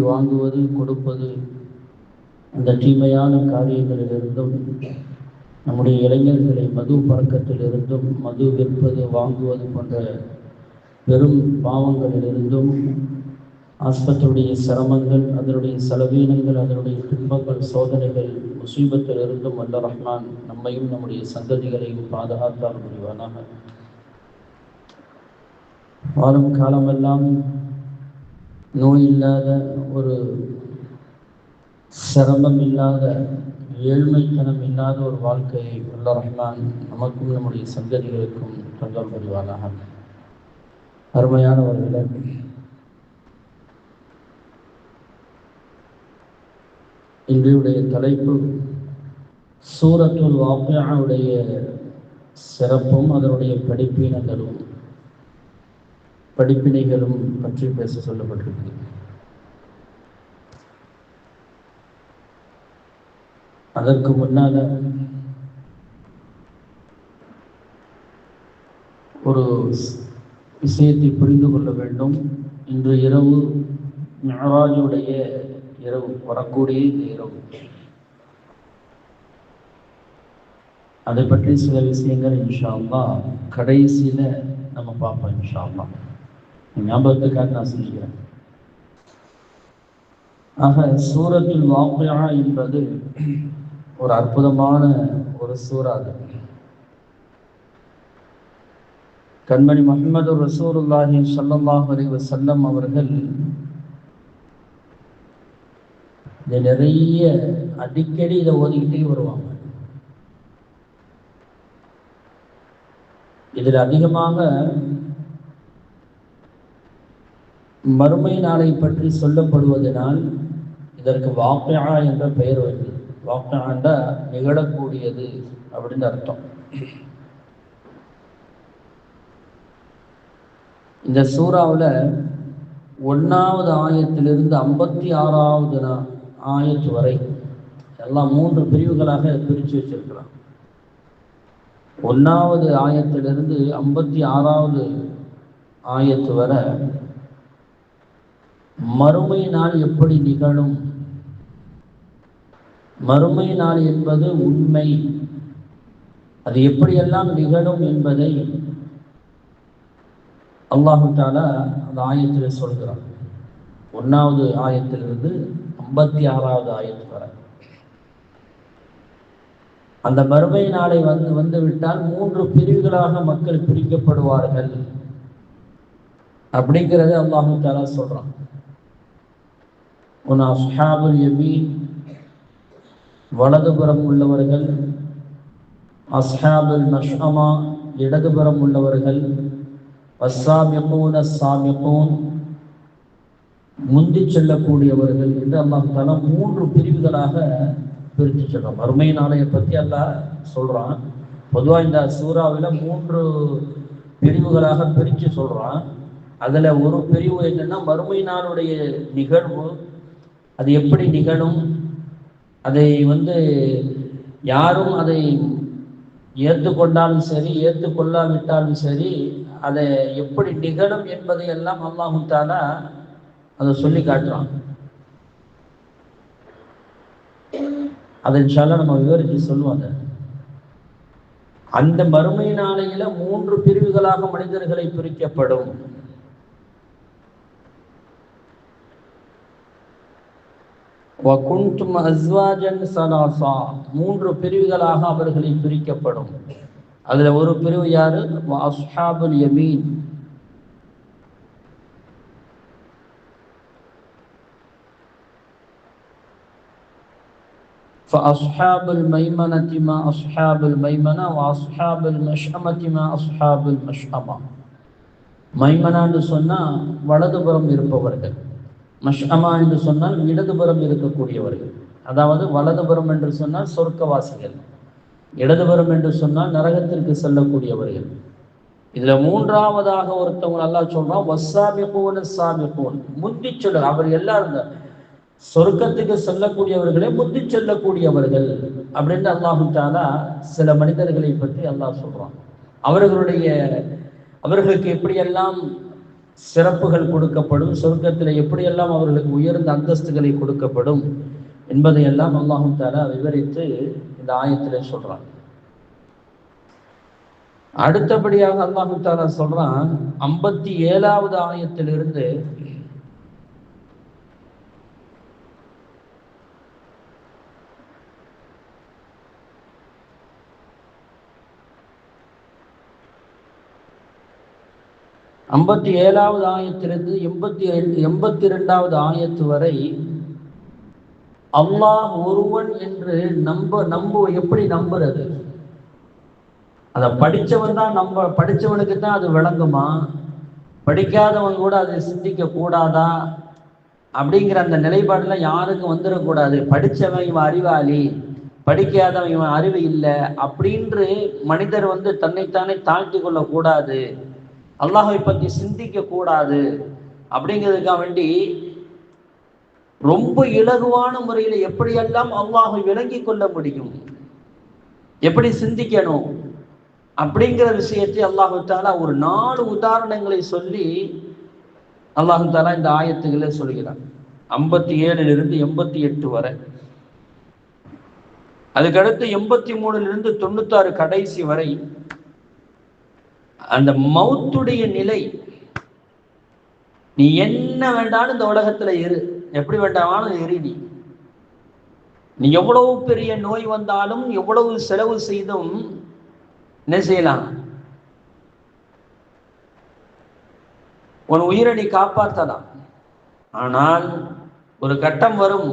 வாங்குவது கொடுப்பது அந்த தீமையான காரியங்களிலிருந்தும் நம்முடைய இளைஞர்களை மது பழக்கத்திலிருந்தும் மது விற்பது வாங்குவது போன்ற பெரும் பாவங்களிலிருந்தும் ஆஸ்பத்திரியுடைய சிரமங்கள், அதனுடைய செலவீனங்கள், அதனுடைய துன்பங்கள், சோதனைகள், முசீபத்திலிருந்தும் வல்ல ரஹ்மான் நம்மையும் நம்முடைய சந்ததிகளையும் பாதுகாத்தால் புரிவானாக. வாழும் காலமெல்லாம் நோய் இல்லாத, ஒரு சிரமம் இல்லாத, ஏழ்மைத்தனம் இல்லாத ஒரு வாழ்க்கையை வல்ல ரஹ்மான் நமக்கும் நம்முடைய சந்ததிகளுக்கும் தந்தல் புரிவானாக. அருமையானவர்களே, இன்றைய தலைப்பு சூரத்துல் வாக்கியாவுடைய சிறப்பும் அதனுடைய படிப்பினைகளும் பற்றி பேச சொல்லப்பட்டிருக்கு. அதற்கு முன்னால ஒரு விஷயத்தை புரிந்து கொள்ள வேண்டும். இன்று இரவு மிஅராஜுடைய இரவு, வரக்கூடிய இந்த இரவு, அதை பற்றி சில விஷயங்கள் இன்ஷா அல்லாஹ் கடைசியில நம்ம பார்ப்போம். இன்ஷா அல்லாஹ் ஞாபகத்துக்காக நான் சொல்லிக்கிறேன். ஆக சூரத்துல் வாக்கியா என்பது ஒரு அற்புதமான ஒரு சூரா. அது கண்மணி முஹம்மது ரசூலுல்லாஹி ஸல்லல்லாஹு அலைஹி வஸல்லம் அவர்கள் இதை நிறைய அடிக்கடி இதை ஓதிக்கிட்டே வருவாங்க. இதில் அதிகமாக மறுமை நாளை பற்றி சொல்லப்படுவதனால் இதற்கு வாக்கியா என்ற பெயர் வருது. வாக்கியா நிகழக்கூடியது அப்படின்னு அர்த்தம். இந்த சூறாவில் 1வது ஆயத்திலிருந்து 56வது ஆயத்து வரை எல்லாம் 3 பிரிவுகளாக பிரித்து வச்சிருக்கிறான். 1வது ஆயத்திலிருந்து 56வது ஆயத்து வரை மறுமை நாள் எப்படி நிகழும், மறுமை நாள் என்பது உண்மை, அது எப்படியெல்லாம் நிகழும் என்பதை அல்லாஹு தஆலா அந்த ஆயத்தில் சொல்கிறான். 1வது ஆயத்திலிருந்து 56வது ஆயத்து வரை அந்த மறுமை நாளை வந்துவிட்டால் 3 பிரிவுகளாக மக்கள் பிரிக்கப்படுவார்கள் அப்படிங்கிறத அல்லாஹு தஆலா சொல்றான். ஒன்று அஸ்ஹாபுல் யமீன், வலதுபுறம் உள்ளவர்கள், அஸ்ஹாபுல் மஷ்அமா, இடதுபுறம் உள்ளவர்கள், வஸ்ஸாபிகூன ஸாபிகூன், முந்தி செல்லக்கூடியவர்கள் என்று அல்லாஹ் தஆலா 3 பிரிவுகளாக பிரித்து சொல்றான். மறுமை நாளையை பற்றி அல்லாஹ் சொல்றான். பொதுவாக இந்த சூறாவில் 3 பிரிவுகளாக பிரித்து சொல்றான். அதுல ஒரு பிரிவு என்னன்னா மறுமை நாளுடைய நிகழ்வு, அது எப்படி நிகழும், அதை யாரும் அதை ஏற்றுக்கொண்டாலும் சரி ஏற்றுக்கொள்ளாவிட்டாலும் சரி அதை எப்படி நிகழும் என்பதை எல்லாம் அல்லாஹு தஆலா அதை சொல்லி காட்டுறான். அதை இன்ஷாஅல்லாஹ் நம்ம விவரித்து சொல்லுவாங்க. அந்த மறுமை நாளையில 3 பிரிவுகளாக மனிதர்களை பிரிக்கப்படும். وَكُنْتُمْ أَزْوَاجًا ثَلَاثًا, 3 பிரிவுகளாக அவர்களை பிரிக்கப்படும். அதுல ஒரு பிரிவு யாரு? وَأَصْحَابُ الْيَمِينِ, فَأَصْحَابُ الْمَيْمَنَةِ مَا أَصْحَابُ الْمَيْمَنَةِ وَأَصْحَابُ الْمَشْأَمَةِ مَا أَصْحَابُ الْمَشْأَمَةِ. மைமனான்னு சொன்னா வலதுபுறம் இருப்பவர்கள், மஷ்அமா என்று சொன்னால் இடதுபுறம் இருக்கக்கூடியவர்கள். அதாவது வலதுபுறம் என்று சொன்னால் சொர்க்கவாசிகள், இடதுபுறம் என்று சொன்னால் நரகத்திற்கு செல்லக்கூடியவர்கள். இதுல 3வதாக ஒருத்தவங்க அல்லாஹ் சொல்றான், வஸ்ஸாபிகூன ஸாபிகூன், முந்தி செல்ல, அவர் எல்லாரும் சொர்க்கத்துக்கு செல்லக்கூடியவர்களே முந்தி செல்லக்கூடியவர்கள் அப்படின்னு அல்லாஹு தஆலா சில மனிதர்களை பற்றி அல்லாஹ் சொல்றான். அவர்களுக்கு எப்படியெல்லாம் சிறப்புகள் கொடுக்கப்படும், சொர்க்கத்தில் எப்படியெல்லாம் அவர்களுக்கு உயர்ந்த அந்தஸ்துகளை கொடுக்கப்படும் என்பதையெல்லாம் அல்லாஹ் தஆலா விவரித்து இந்த ஆயத்திலே சொல்றான். அடுத்தபடியாக அல்லாஹ் தஆலா சொல்றான் 57வது ஆயத்திலிருந்து 57வது ஆயத்திலிருந்து 82வது ஆயத்து வரை அல்லாஹ் ஒருவன் என்று எப்படி நம்புறது? அதை படிச்சவன் தான் படிச்சவனுக்கு தான் அது விளங்குமா? படிக்காதவன் கூட அதை சிந்திக்க கூடாதா? அப்படிங்கிற அந்த நிலைப்பாடுல யாருக்கும் வந்துடக்கூடாது. படிச்சவன் இவன் அறிவாளி, படிக்காதவன் இவன் அறிவு இல்லை அப்படின்று மனிதர் தன்னைத்தானே தாழ்த்தி கொள்ள கூடாது, அல்லாஹை பற்றி சிந்திக்க கூடாது. அப்படிங்கிறதுக்காக வேண்டி ரொம்ப இலகுவான முறையில் எப்படியெல்லாம் அல்லாஹை விளங்கி கொள்ள முடியும், எப்படி சிந்திக்கணும் அப்படிங்கிற விஷயத்தை அல்லாஹு தஆலா ஒரு 4 உதாரணங்களை சொல்லி அல்லாஹு தஆலா இந்த ஆயத்துக்களை சொல்கிறார். 57லிருந்து 88 வரை. அதுக்கடுத்து 83லிருந்து 96 கடைசி வரை அந்த மௌத்துடைய நிலை. நீ என்ன வேண்டாலும் இந்த உலகத்துல இரு, எப்படி வேண்டாமாலும் இரு. நீ எவ்வளவு பெரிய நோய் வந்தாலும் எவ்வளவு செலவு செய்தும் என்ன செய்யலாம்? உன் உயிரை நீ காப்பாற்றலாம். ஆனால் ஒரு கட்டம் வரும்,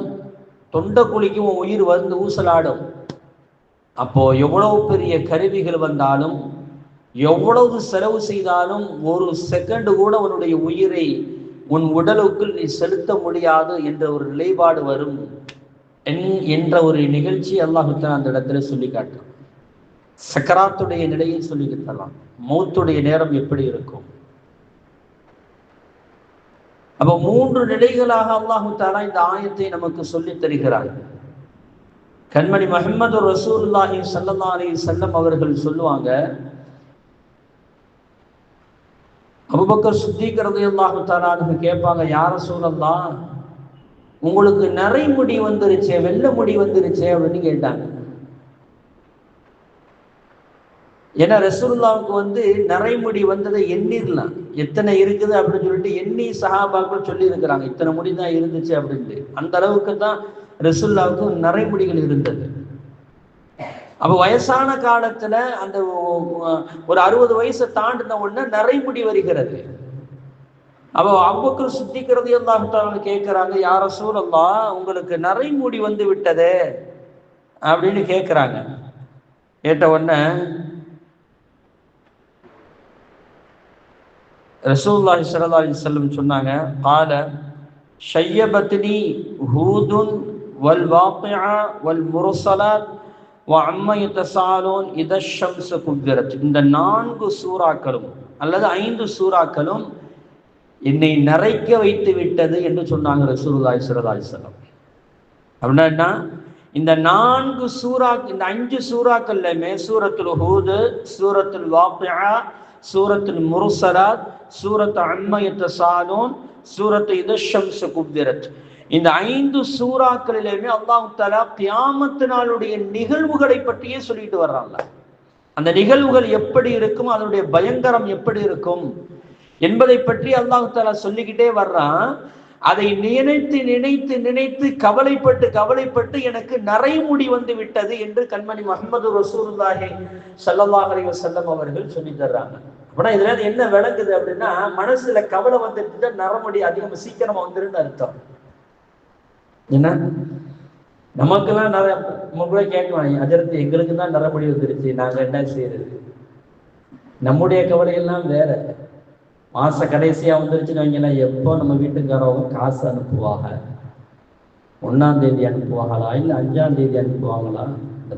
தொண்டை குழிக்கும் உன் உயிர் ஊசலாடும். அப்போ எவ்வளவு பெரிய கருவிகள் வந்தாலும் எவ்வளவு செலவு செய்தாலும் ஒரு செகண்ட் கூட உன்னுடைய உயிரை உன் உடலுக்குள் நீ செலுத்த முடியாது என்ற ஒரு நிலைப்பாடு வரும் என்ற ஒரு நிகழ்ச்சி அல்லாஹ் அந்த இடத்துல சொல்லி காட்டுறான். சக்கராத்துடைய நிலையை சொல்லி காட்டலாம், மௌத்துடைய நேரம் எப்படி இருக்கும். அப்ப 3 நிலைகளாக அல்லாஹ் தஆலா இந்த ஆயத்தை நமக்கு சொல்லி தருகிறார். கண்மணி முஹம்மது ரசூலுல்லாஹி ஸல்லல்லாஹு அலைஹி வஸல்லம் அவர்கள் சொல்லுவாங்க, அபூபக்கர் சித்திக் ரலியல்லாஹு தஆலா அன்ஹு கேட்பாங்க, யா ரசூலல்லாஹ், உங்களுக்கு நரைமுடி வந்துருச்சே, வெள்ளை முடி வந்துருச்சே அப்படின்னு கேட்டாங்க. ஏன்னா ரசூலுல்லாஹ்வுக்கு நரைமுடி வந்ததை எண்ணிடலாம், எத்தனை இருக்குது அப்படின்னு சொல்லிட்டு எண்ணி சஹாபாக்கள் சொல்லி இருக்கிறாங்க, இத்தனை முடி தான் இருந்துச்சு அப்படின்ட்டு. அந்த அளவுக்கு தான் ரசூலுல்லாஹ்வுக்கு நரைமுடிகள் இருந்தது. அப்ப வயசான காலத்துல அந்த ஒரு 60 வயசை தாண்டின உடனே நரைமுடி வருகிறது. அப்ப அபூபக்கர் சித்திக் ரலியல்லாஹு தஆலா கேட்கிறாங்க, யா ரசூலல்லாஹ், உங்களுக்கு நரைமுடி வந்து விட்டதே அப்படின்னு கேட்கிறாங்க. கேட்ட உடனே ரசூலுல்லாஹி ஸல்லல்லாஹு அலைஹி வஸல்லம் சொன்னாங்க, قال ஷய்யபத்னி ஹூதுன் வல் வாqiஆ வல் முர்ஸலாத் வஅம்மா யதஸாலூன் இதஷம்ஸ குவ்விரத். இந்த 4 சூறாக்களும் அல்லது 5 சூறாக்களும் என்னை நரைக்க வைத்து விட்டது என்று சொன்னாங்க ரசூலுல்லாஹி ஸல்லல்லாஹு அலைஹி வஸல்லம். அப்படின்னா இந்த 4 சூறா, இந்த 5 சூறாக்கள்லையுமே சூரத்துல் ஹூத், சூரத்துல் வாqiஆ, சூரத்துல் முர்ஸலாத், சூரத் அம்மா யதஸாலூன், சூரத் இதஷம்ஸ குவ்விரத், இந்த 5 சூறாக்களிலுமே அல்லாஹ் தஆலா கியாமத் நாளுடைய நிகழ்வுகளை பற்றியே சொல்லிட்டு வர்றாங்க. அந்த நிகழ்வுகள் எப்படி இருக்கும், அதனுடைய பயங்கரம் எப்படி இருக்கும் என்பதை பற்றி அல்லாஹ் தஆலா சொல்லிக்கிட்டே வர்றான். அதை நினைத்து நினைத்து நினைத்து கவலைப்பட்டு எனக்கு நரைமுடி வந்து விட்டது என்று கண்மணி முஹம்மது ரசூலுல்லாஹி ஸல்லல்லாஹு அலைஹி வஸல்லம் அவர்கள் சொல்லி தர்றாங்க. அப்படின்னா இதுல என்ன விளங்குது அப்படின்னா, மனசுல கவலை வந்துட்டு நரமுடி அதிகமா சீக்கிரமா வந்துருன்னு அர்த்தம். என்ன நமக்கெல்லாம் நம்ம கூட கேட்கலாம், அஜரத்து எங்களுக்கு தான் நரமுடி வந்துருச்சு, நாங்க என்ன செய்யறது? நம்முடைய கவலையெல்லாம் வேற. மாச கடைசியா வந்துருச்சுன்னு வைங்களா, எப்போ நம்ம வீட்டுக்காரவங்க காசு அனுப்புவாங்க, 1ஆம் தேதி அனுப்புவாங்களா இல்லை 5ஆம் தேதி அனுப்புவாங்களா? இந்த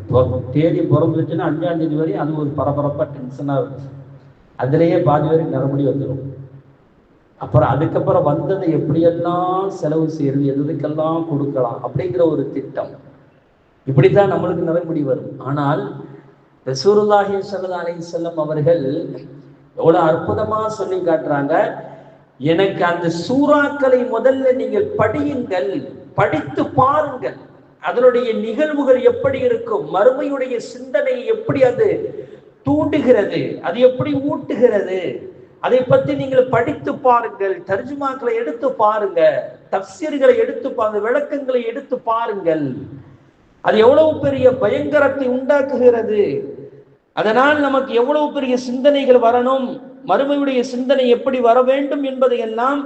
தேதி பிறந்துருச்சுன்னா 5ஆம் தேதி வரையும் அது ஒரு பரபரப்பா டென்ஷனா இருந்துச்சு. அதுலேயே பாதி வரைக்கும் நரமுடி வந்துடும். அப்புறம் அதுக்கப்புறம் வந்ததை எப்படியெல்லாம் செலவு செய்யறது, எதுக்கெல்லாம் கொடுக்கலாம் அப்படிங்கிற ஒரு திட்டம். இப்படித்தான் நம்மளுக்கு நரமுடி வரும். ஆனால் ரசூலுல்லாஹி ஸல்லல்லாஹு அலைஹி வஸல்லம் அவர்கள் எவ்வளவு அற்புதமா சொல்லி காட்டுறாங்க. எனக்கு அந்த சூறாக்களை முதல்ல நீங்கள் படியுங்கள், படித்து பாருங்கள். அதனுடைய நிகழ்வுகள் எப்படி இருக்கும், மறுமையுடைய சிந்தனை எப்படி அது தூண்டுகிறது, அது எப்படி ஊட்டுகிறது, அதை பற்றி நீங்கள் படித்து பாருங்கள். தர்ஜுமாக்களை எடுத்து பாருங்க, தஃசீர்களை எடுத்து பாருங்க, விளக்கங்களை எடுத்து பாருங்கள். அது எவ்வளவு பெரிய பயங்கரத்தை உண்டாக்குகிறது. அதனால் நமக்கு எவ்வளவு பெரிய சிந்தனைகள் வரணும், மறுமையுடைய சிந்தனை எப்படி வர வேண்டும் என்பதை எல்லாம்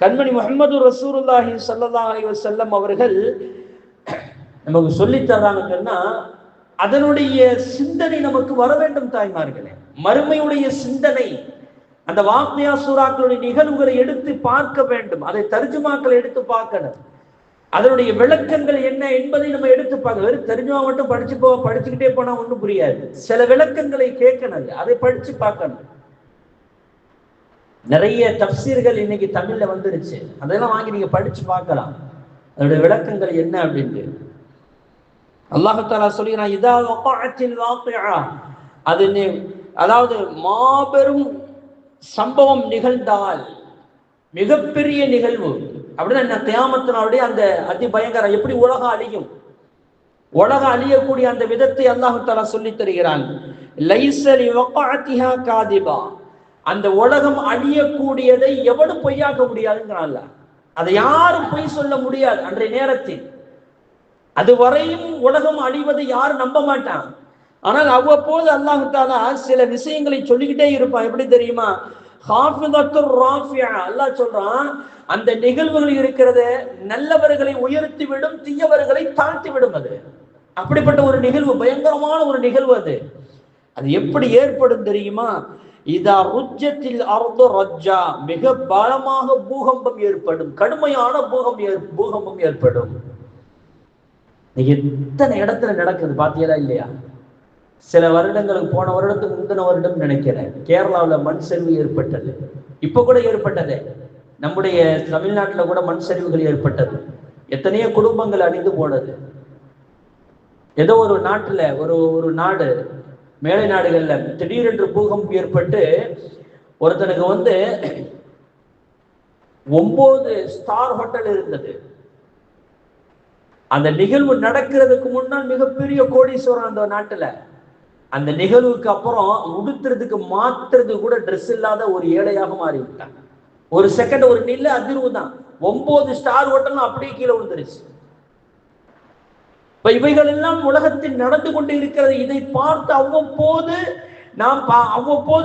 கண்மணி முஹம்மது ரசூலுல்லாஹி ஸல்லல்லாஹு அலைஹி வஸல்லம் அவர்கள் நமக்கு சொல்லித் தர்றாங்கன்னு சொன்னா, அதனுடைய சிந்தனை நமக்கு வர வேண்டும் தாய்மார்களே. மறுமையுடைய சிந்தனை, அந்த வாக்கியா சூறாக்களுடைய நிகழ்வுகளை எடுத்து பார்க்க வேண்டும். அதை தர்ஜுமாக்களை எடுத்து பார்க்கணும். அதனுடைய விளக்கங்கள் என்ன என்பதை நம்ம எடுத்து பார்க்க. வெறும் தர்ஜுமா மட்டும் படிச்சுக்கிட்டே போனா ஒன்றும் புரியாது. சில விளக்கங்களை கேட்கணும், அதை படிச்சு பார்க்கணும். நிறைய தஃசீர்கள் இன்னைக்கு தமிழ்ல வந்துருச்சு, அதெல்லாம் வாங்கி நீங்க படிச்சு பார்க்கலாம், அதனுடைய விளக்கங்கள் என்ன அப்படின்ட்டு. அல்லாஹ் தஆலா சொல்கிறான், இதா வகஅத்தில் வாகிஆ, அது அதாவது மாபெரும் சம்பவம் நிகழ்ந்தால், மிகப்பெரிய நிகழ்வு அப்படின்னா என்ன, கியாமத்தினுடைய அந்த அதிபயங்கரம், எப்படி உலகம் அழியும், உலகம் அழியக்கூடிய அந்த விதத்தை அல்லாஹ் தஆலா சொல்லி தருகிறான். லைஸ லிவகஅத்திஹா காதிபா, அந்த உலகம் அழியக்கூடியதை எவனும் பொய்யாக்க முடியாதுங்கிறான்ல. அதை யாரும் பொய் சொல்ல முடியாது அன்றைய நேரத்தில். அதுவரையும் உலகம் அழிவதை யாரும் நம்ப மாட்டான். ஆனால் அவ்வப்போது அல்லாஹ் தஆலா சில விஷயங்களை சொல்லிக்கிட்டே இருப்பான். எப்படி தெரியுமா, ஹாஃபிதத்துர் ராஃபியா, அல்லாஹ் சொல்றான், அந்த நிகழ்வுகள் இருக்கிறது நல்லவர்களை உயர்த்தி விடும், தீயவர்களை தாழ்த்தி விடும். அது அப்படிப்பட்ட ஒரு நிகழ்வு, பயங்கரமான ஒரு நிகழ்வு. அது எப்படி ஏற்படும் தெரியுமா, இதா ருஜ்ஜத்தில் அர்து ரஜ்ஜா, மிக பலமாக பூகம்பம் ஏற்படும், கடுமையான பூகம்பம் ஏற்படும். எத்தனை இடத்துல நடக்குது பாத்தீங்களா இல்லையா? சில வருடங்களுக்கு, போன வருடத்துக்கு முந்தின வருடம் நினைக்கிறேன், கேரளாவில் மண் சரிவு ஏற்பட்டது. இப்ப கூட ஏற்பட்டது, நம்முடைய தமிழ்நாட்டில் கூட மண் சரிவுகள் ஏற்பட்டது. எத்தனையோ குடும்பங்கள் அழிந்து போனது. ஏதோ ஒரு நாட்டுல, ஒரு நாடு, மேலை நாடுகள்ல திடீரென்று பூகம்பம் ஏற்பட்டு ஒருத்தனுக்கு 9 ஸ்டார் ஹோட்டல் இருந்தது. அந்த நிகழ்வு நடக்கிறதுக்கு முன்னால் மிகப்பெரிய கோடீஸ்வரன் அந்த நாட்டுல. அந்த நிகழ்வுக்கு அப்புறம் உடுத்துறதுக்கு மாத்துறது கூட ட்ரெஸ் இல்லாத ஒரு ஏழையாக மாறிவிட்டாங்க. ஒரு செகண்ட், ஒரு நில அதிர்வு தான், 9 ஸ்டார் ஹோட்டலும் அப்படியே கீழே விழுந்துருச்சு. இப்ப இவைகள் எல்லாம் உலகத்தில் நடந்து கொண்டு இருக்கிறது. இதை பார்த்து அவ்வப்போது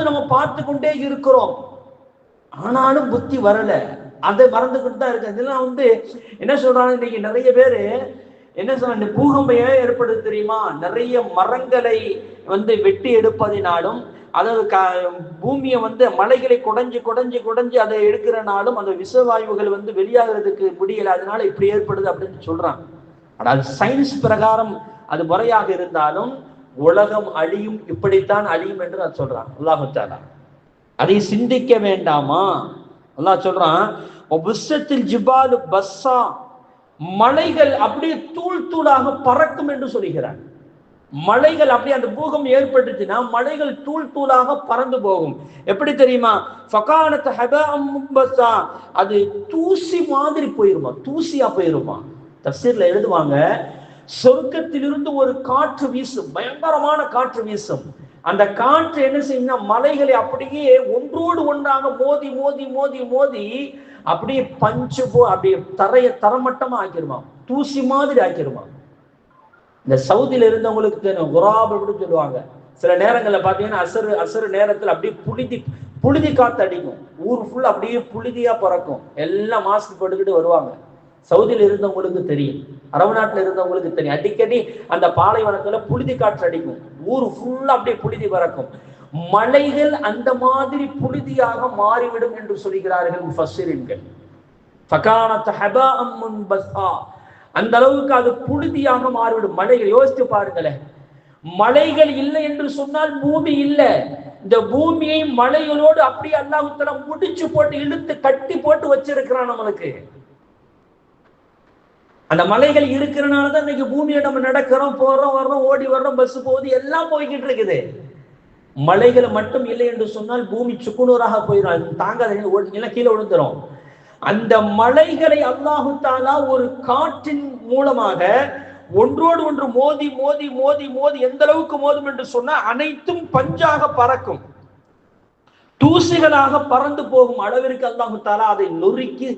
நம்ம பார்த்து கொண்டே இருக்கிறோம். ஆனாலும் புத்தி வரல, அதை மறந்துகிட்டு தான் இருக்கு. இதெல்லாம் என்ன சொல்றாங்க, இன்னைக்கு நிறைய பேரு என்ன சொல்றாங்க, பூகம்பம் ஏன் ஏற்படுது தெரியுமா, நிறைய மரங்களை வெட்டி எடுப்பதினாலும், அதாவது பூமியை மலைகளை குடைஞ்சு அதை எடுக்கிறனாலும் அந்த விஷவாயுகள் வெளியாகிறதுக்கு முடியல, அதனால இப்படி ஏற்படுது அப்படின்னு சொல்றாங்க. ஆனால் சயின்ஸ் பிரகாரம் அது முறையாக இருந்தாலும் உலகம் அழியும், இப்படித்தான் அழியும் என்று அது சொல்றான் அல்லாஹ் தஆலா. அதை சிந்திக்க வேண்டாமா? அல்லாஹ் சொல்றான், ஜிபாலு பஸ்ஸா, மலைகள் அப்படியே தூளாக பறக்கும் என்று சொல்கிறார். மலைகள் அப்படியே, அந்த பூகம்பம் ஏற்பட்டுச்சுன்னா மலைகள் தூளாக பறந்து போகும். எப்படி தெரியுமா, ஃபகானத் ஹபாஅம் முன்பஸா, அது தூசி மாதிரி போயிருமா, தூசியா போயிருமா. தஃசீர்ல எழுதுவாங்க, சொர்க்கத்திலிருந்து ஒரு காற்று வீசும், பயங்கரமான காற்று வீசும். அந்த காற்று என்ன செய்யும்னா மலைகளை அப்படியே ஒன்றோடு ஒன்றாக மோதி மோதி மோதி மோதி அப்படியே அப்படியே தரமட்டமா ஆக்கிருமா, தூசி மாதிரி ஆக்கிருமா. இந்த சவுதியில இருந்தவங்களுக்கு தெரியும், குராப் அப்படின்னு சொல்லுவாங்க. சில நேரங்கள்ல பாத்தீங்கன்னா அசரு நேரத்துல அப்படியே புழுதி காத்து அடிக்கும், ஊர் ஃபுல்லா அப்படியே புழுதியா பறக்கும். எல்லாம் மாஸ்க் போட்டுக்கிட்டு வருவாங்க. சவுதியில இருந்தவங்களுக்கு தெரியும், அரபு நாட்டுல இருந்தவங்களுக்கு தெரியும். அடிக்கடி அந்த பாலைவனத்துல புழுதி காற்று அடிக்கும், ஊர் ஃபுல்லா அப்படியே புழுதி பறக்கும். மலைகள் அந்த மாதிரி புழுதியாக மாறிவிடும் என்று சொல்கிறார்கள் முஃபஸ்ஸிரீன்கள். ஃபகானத் ஹபாஅம் முன்பஸா, அந்த அளவுக்கு அது புழுதியாக மாறிவிடும் மலைகள். யோசித்து பாருங்களேன், மலைகள் இல்லை என்று சொன்னால் பூமி இல்லை. இந்த பூமியை மலைகளோடு அப்படியே அல்லாஹ் தஆலா முடிச்சு போட்டு இழுத்து கட்டி போட்டு வச்சிருக்கிறான் நம்மளுக்கு. அந்த மலைகள் இருக்கிறனாலதான் இன்னைக்கு பூமியை நம்ம நடக்கிறோம், போறோம், வர்றோம், ஓடி வர்றோம், பஸ் போகுது, எல்லாம் போய்கிட்டு இருக்குது. மலைகள் மட்டும் இல்லை என்று சொன்னால் பூமி சுக்குநூறாக போயிடும், தாங்க கீழே விழுந்துரும். அந்த மலைகளை அல்லாஹு தாலா ஒரு காற்றின் மூலமாக ஒன்றோடு ஒன்று மோதி மோதி மோதி மோதி எந்த அளவுக்கு மோதும் என்று சொன்னால் அனைத்தும் பஞ்சாக பறக்கும், தூசிகளாக பறந்து போகும் அளவிற்கு அல்லாஹு தாலா அதை நொறுக்கி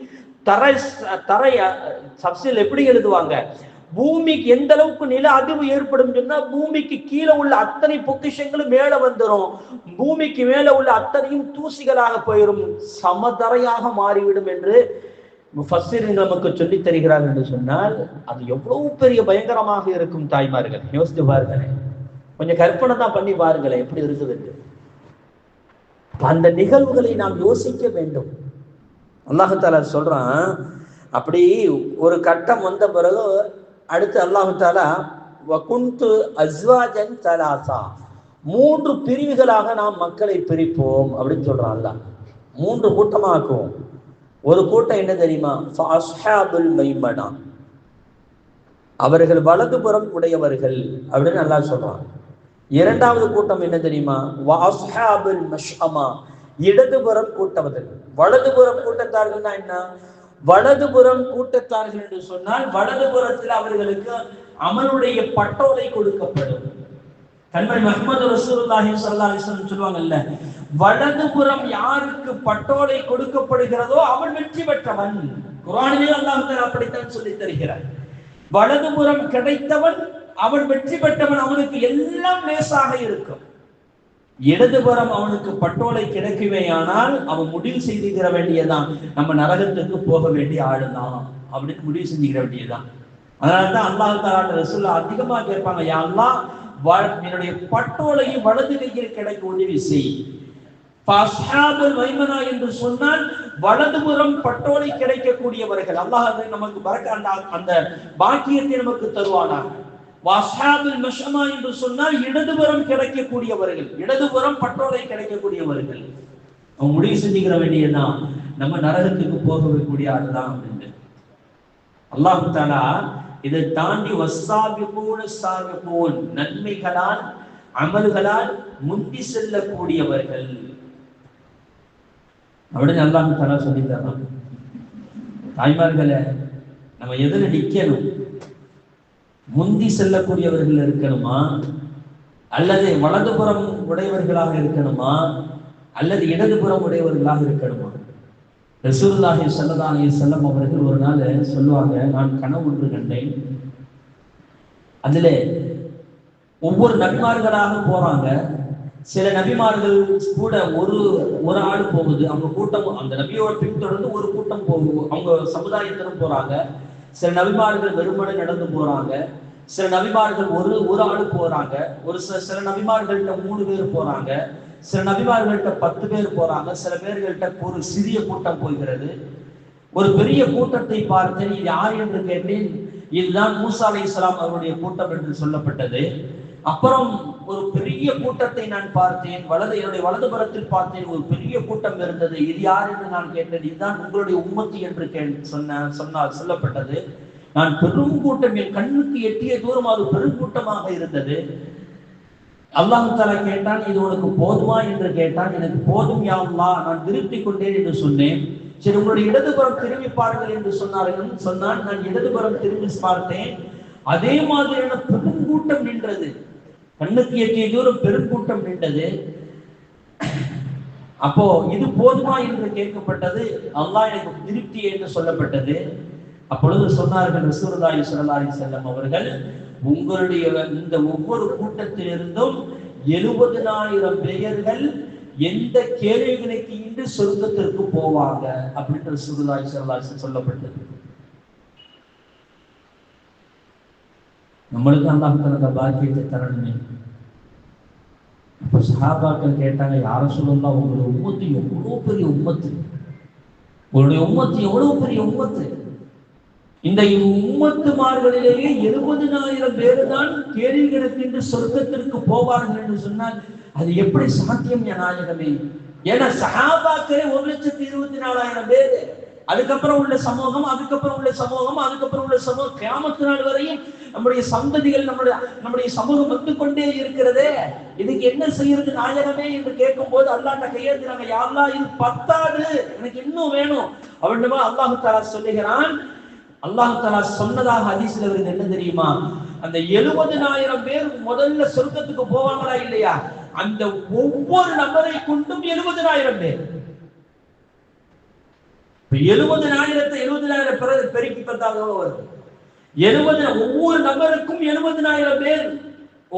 தரை சப்சில் எப்படி எழுதுவாங்க, பூமிக்கு எந்த அளவுக்கு நில அதிர்வு ஏற்படும் சொன்னா பூமிக்கு கீழே உள்ள அத்தனை பொக்கிஷங்களும் மேல வந்துடும், பூமிக்கு மேல உள்ள அத்தனையும் தூசிகளாக போயிடும், சமதரையாக மாறிவிடும் என்று முஃபஸ்ஸிரீன்கள் நமக்கு சொல்லித் தருகிறார்கள் என்று சொன்னால் அது எவ்வளவு பெரிய பயங்கரமாக இருக்கும். தாய்மார்கள் யோசித்து பாருங்களேன், கொஞ்சம் கற்பனை தான் பண்ணி பாருங்களேன் எப்படி இருக்குது. அந்த நிகழ்வுகளை நாம் யோசிக்க வேண்டும். அல்லாஹ் தஆலா சொல்றான், அப்படி ஒரு கட்டம் வந்த பிறகு அடுத்து அல்லாஹ் தஆலா வகுந்து அஸ்வாஜன் தலாசா, 3 பிரிவுகளாக நாம் மக்களை பிரிப்போம் அப்படின்னு சொல்றான் அல்லாஹ். 3 கூட்டமாக்குவோம். ஒரு கூட்டம் என்ன தெரியுமா, அஸ்ஹாபுல் மைமனா, அவர்கள் வலதுபுறம் உடையவர்கள் அப்படின்னு அல்லாஹ் சொல்றான். இரண்டாவது கூட்டம் என்ன தெரியுமா, அஸ்ஹாபுல் மஷ்அமா, இடதுபுறம் கூட்டவர்கள். வலதுபுறம் கூட்டத்தார்கள்னா என்ன, வலதுபுறம் கூட்டத்தார்கள் என்று சொன்னால் வலதுபுறத்தில் அவர்களுக்கு அமலுடைய பட்டோலை கொடுக்கப்படும். கண்மணி முஹம்மது ரசூலுல்லாஹி ஸல்லல்லாஹு அலைஹி வஸல்லம் சொல்வாங்கல்ல, வலதுபுறம் யாருக்கு பட்டோலை கொடுக்கப்படுகிறதோ அவன் வெற்றி பெற்றவன். குர்ஆனிலே அல்லாஹ் தஆலா அப்படித்தான் சொல்லி தருகிறார். வலதுபுறம் கிடைத்தவன் அவன் வெற்றி பெற்றவன், அவனுக்கு எல்லாம் லேசாக இருக்கும். இடதுபுறம் அவனுக்கு பட்டோலை கிடைக்குமேயானால் அவன் முடிவு செய்துகிற வேண்டியதான், நம்ம நரகத்துக்கு போக வேண்டிய ஆளுதான் அப்படின்னு முடிவு செஞ்சுக்கிற வேண்டியதுதான். அதனாலதான் அல்லாஹ் தஆலா ரசூலுல்லாஹ் அதிகமா கேட்பாங்க, யா அல்லாஹ் என்னுடைய பட்டோலையும் வலது கையில் கிடைக்க உதவி செய். அஸ்ஹாபுல் மைமனா என்று சொன்னால் வலதுபுறம் பட்டோலை கிடைக்கக்கூடியவர்கள். அல்லாஹ் நமக்கு அந்த பாக்கியத்தை நமக்கு தருவானா. அஸ்ஹாபுல் மஷ்அமா என்று சொன்னால் இடதுபுறம் கிடைக்கக்கூடியவர்கள், இடதுபுறம் பட்டோலை கிடைக்கக்கூடியவர்கள். அவன் முடிவு செஞ்சுக்கிற வேண்டியதுதான், நம்ம நரகத்துக்கு போகக்கூடிய ஆளுதான் அப்படின்னு. அல்லாஹ் தஆலா இதை தாண்டி நன்மைகளால் அமல்களால் முந்தி செல்லக்கூடியவர்கள் அப்படின்னு அல்லாஹ் தஆலா சொல்லி தரான். தாய்மார்களே, நம்ம எதிர நிக்கணும், முந்தி செல்லக்கூடியவர்கள் இருக்கணுமா, அல்லது வலதுபுறம் உடையவர்களாக இருக்கணுமா, அல்லது இடதுபுறம் உடையவர்களாக இருக்கணுமா? ரசூலுல்லாஹி ஸல்லல்லாஹு அலைஹி வஸல்லம் அவர்கள் ஒரு நாள் சொல்லுவாங்க, நான் கனவு ஒன்று கண்டேன். அதிலே ஒவ்வொரு நபிமார்களாக போறாங்க. சில நபிமார்கள் கூட ஒரு ஆள் போகுது, அவங்க கூட்டம் அந்த நபியோட பின்தொடர்ந்து ஒரு கூட்டம் போகுது, அவங்க சமுதாயத்திலும் போறாங்க. சில நபிமார்கள் வெறுமனே நடந்து போறாங்க. சில நபிமார்கள் ஒரு ஆளு போறாங்க. சில நபிமார்கள்ட்ட 3 பேர் போறாங்க. சில நபிமார்கள்ட்ட 10 பேர் போறாங்க. சில பேர்கள்ட்ட ஒரு சிறிய கூட்டம் போகிறது. ஒரு பெரிய கூட்டத்தை பார்த்தேன். இது யார் என்று கேட்டேன். இதுதான் மூசா அலைஹிஸ்ஸலாம் அவருடைய கூட்டம் என்று சொல்லப்பட்டது. அப்புறம் ஒரு பெரிய கூட்டத்தை நான் பார்த்தேன். என்னுடைய வலதுபுறத்தில் பார்த்தேன், ஒரு பெரிய கூட்டம் இருந்தது. இது யார் என்று நான் கேட்டேன். இதுதான் உங்களுடைய உம்மத்து என்று சொல்லப்பட்டது. நான் பெரும் கூட்டம், என் கண்ணுக்கு எட்டிய தூரம் அது பெருங்கூட்டமாக இருந்தது. அல்லாஹ் தஆலா கேட்டான், இது உனக்கு போதுமா என்று கேட்டான். எனக்கு போதும் யா அல்லாஹ், நான் திருப்தி கொண்டேன் என்று சொன்னேன். சரி, உங்களுடைய இடதுபுறம் திரும்பி பாருங்கள் என்று சொன்னான். நான் இடதுபுறம் திரும்பி பார்த்தேன். அதே மாதிரியான பெருங்கூட்டம் நின்றது. கண்ணுக்கு எட்டிய தூரம் பெருங்கூட்டம் நின்றது. அப்போ இது போதுமா என்று கேட்கப்பட்டது. அல்லாஹ் எனக்கு திருப்தி என்று சொல்லப்பட்டது. அப்பொழுது சொன்னார்கள் ரசூலுல்லாஹி ஸல்லல்லாஹு அலைஹி வஸல்லம் அவர்கள், உங்களுடைய இந்த ஒவ்வொரு கூட்டத்திலிருந்தும் 70,000 பெயர்கள் எந்த கேள்விகளுக்கு இன்று சொர்க்கத்திற்கு போவாங்க அப்படின்னு ரசூலுல்லாஹி ஸல்லல்லாஹு அலைஹி வஸல்லம் சொல்லப்பட்டது. நம்மளுக்கு அல்லாஹ் தஆலா பாக்கியத்தை தரணுமே. அப்ப சஹாபாக்கள் கேட்டாங்க, யார ரசூலுல்லாஹ், உங்களுடைய உம்மத்து எவ்வளவு பெரிய உம்மத்து, உங்களுடைய உம்மத்து எவ்வளவு பெரிய உம்மத்து. இந்த உம்மத்துமார்களிலேயே 70,000 பேர் தான் கேள்விகளுக்கு இன்று சொர்க்கத்திற்கு போவார்கள் என்று சொன்னால் அது எப்படி சாத்தியம் நாயகமே? ஏன்னா சஹாபாக்களே 1,24,000 பேர், அதுக்கப்புறம் உள்ள சமூகம், அதுக்கப்புறம் உள்ள சமூகம், அதுக்கப்புறம் உள்ள சமூகம், கியாமத்து நாள் வரையும் நம்முடைய சந்ததிகள், நம்முடைய சமூகம் வந்து கொண்டே இருக்கிறதே. இதுக்கு என்ன செய்யறது நாயகமே என்று கேட்கும் போது அல்லாஹ்ட்ட கையேந்திராங்க, யா அல்லாஹ் இது பத்தாது, எனக்கு இன்னும் வேணும் அப்படின்னுமா அல்லாஹ் தஆலா சொல்லுகிறான். அல்லாஹ் தஆலா சொன்னதாக ஹதீஸ்ல வருது என்ன தெரியுமா? அந்த 70,000 பேர் முதல்ல சொர்க்கத்துக்கு போவாங்களா இல்லையா, அந்த ஒவ்வொரு நபரை கொண்டும் 70,000 பேர். 70,000 பெருக்கி பார்த்தால் வருது 70. ஒவ்வொரு நபருக்கும் 70,000 பேர்,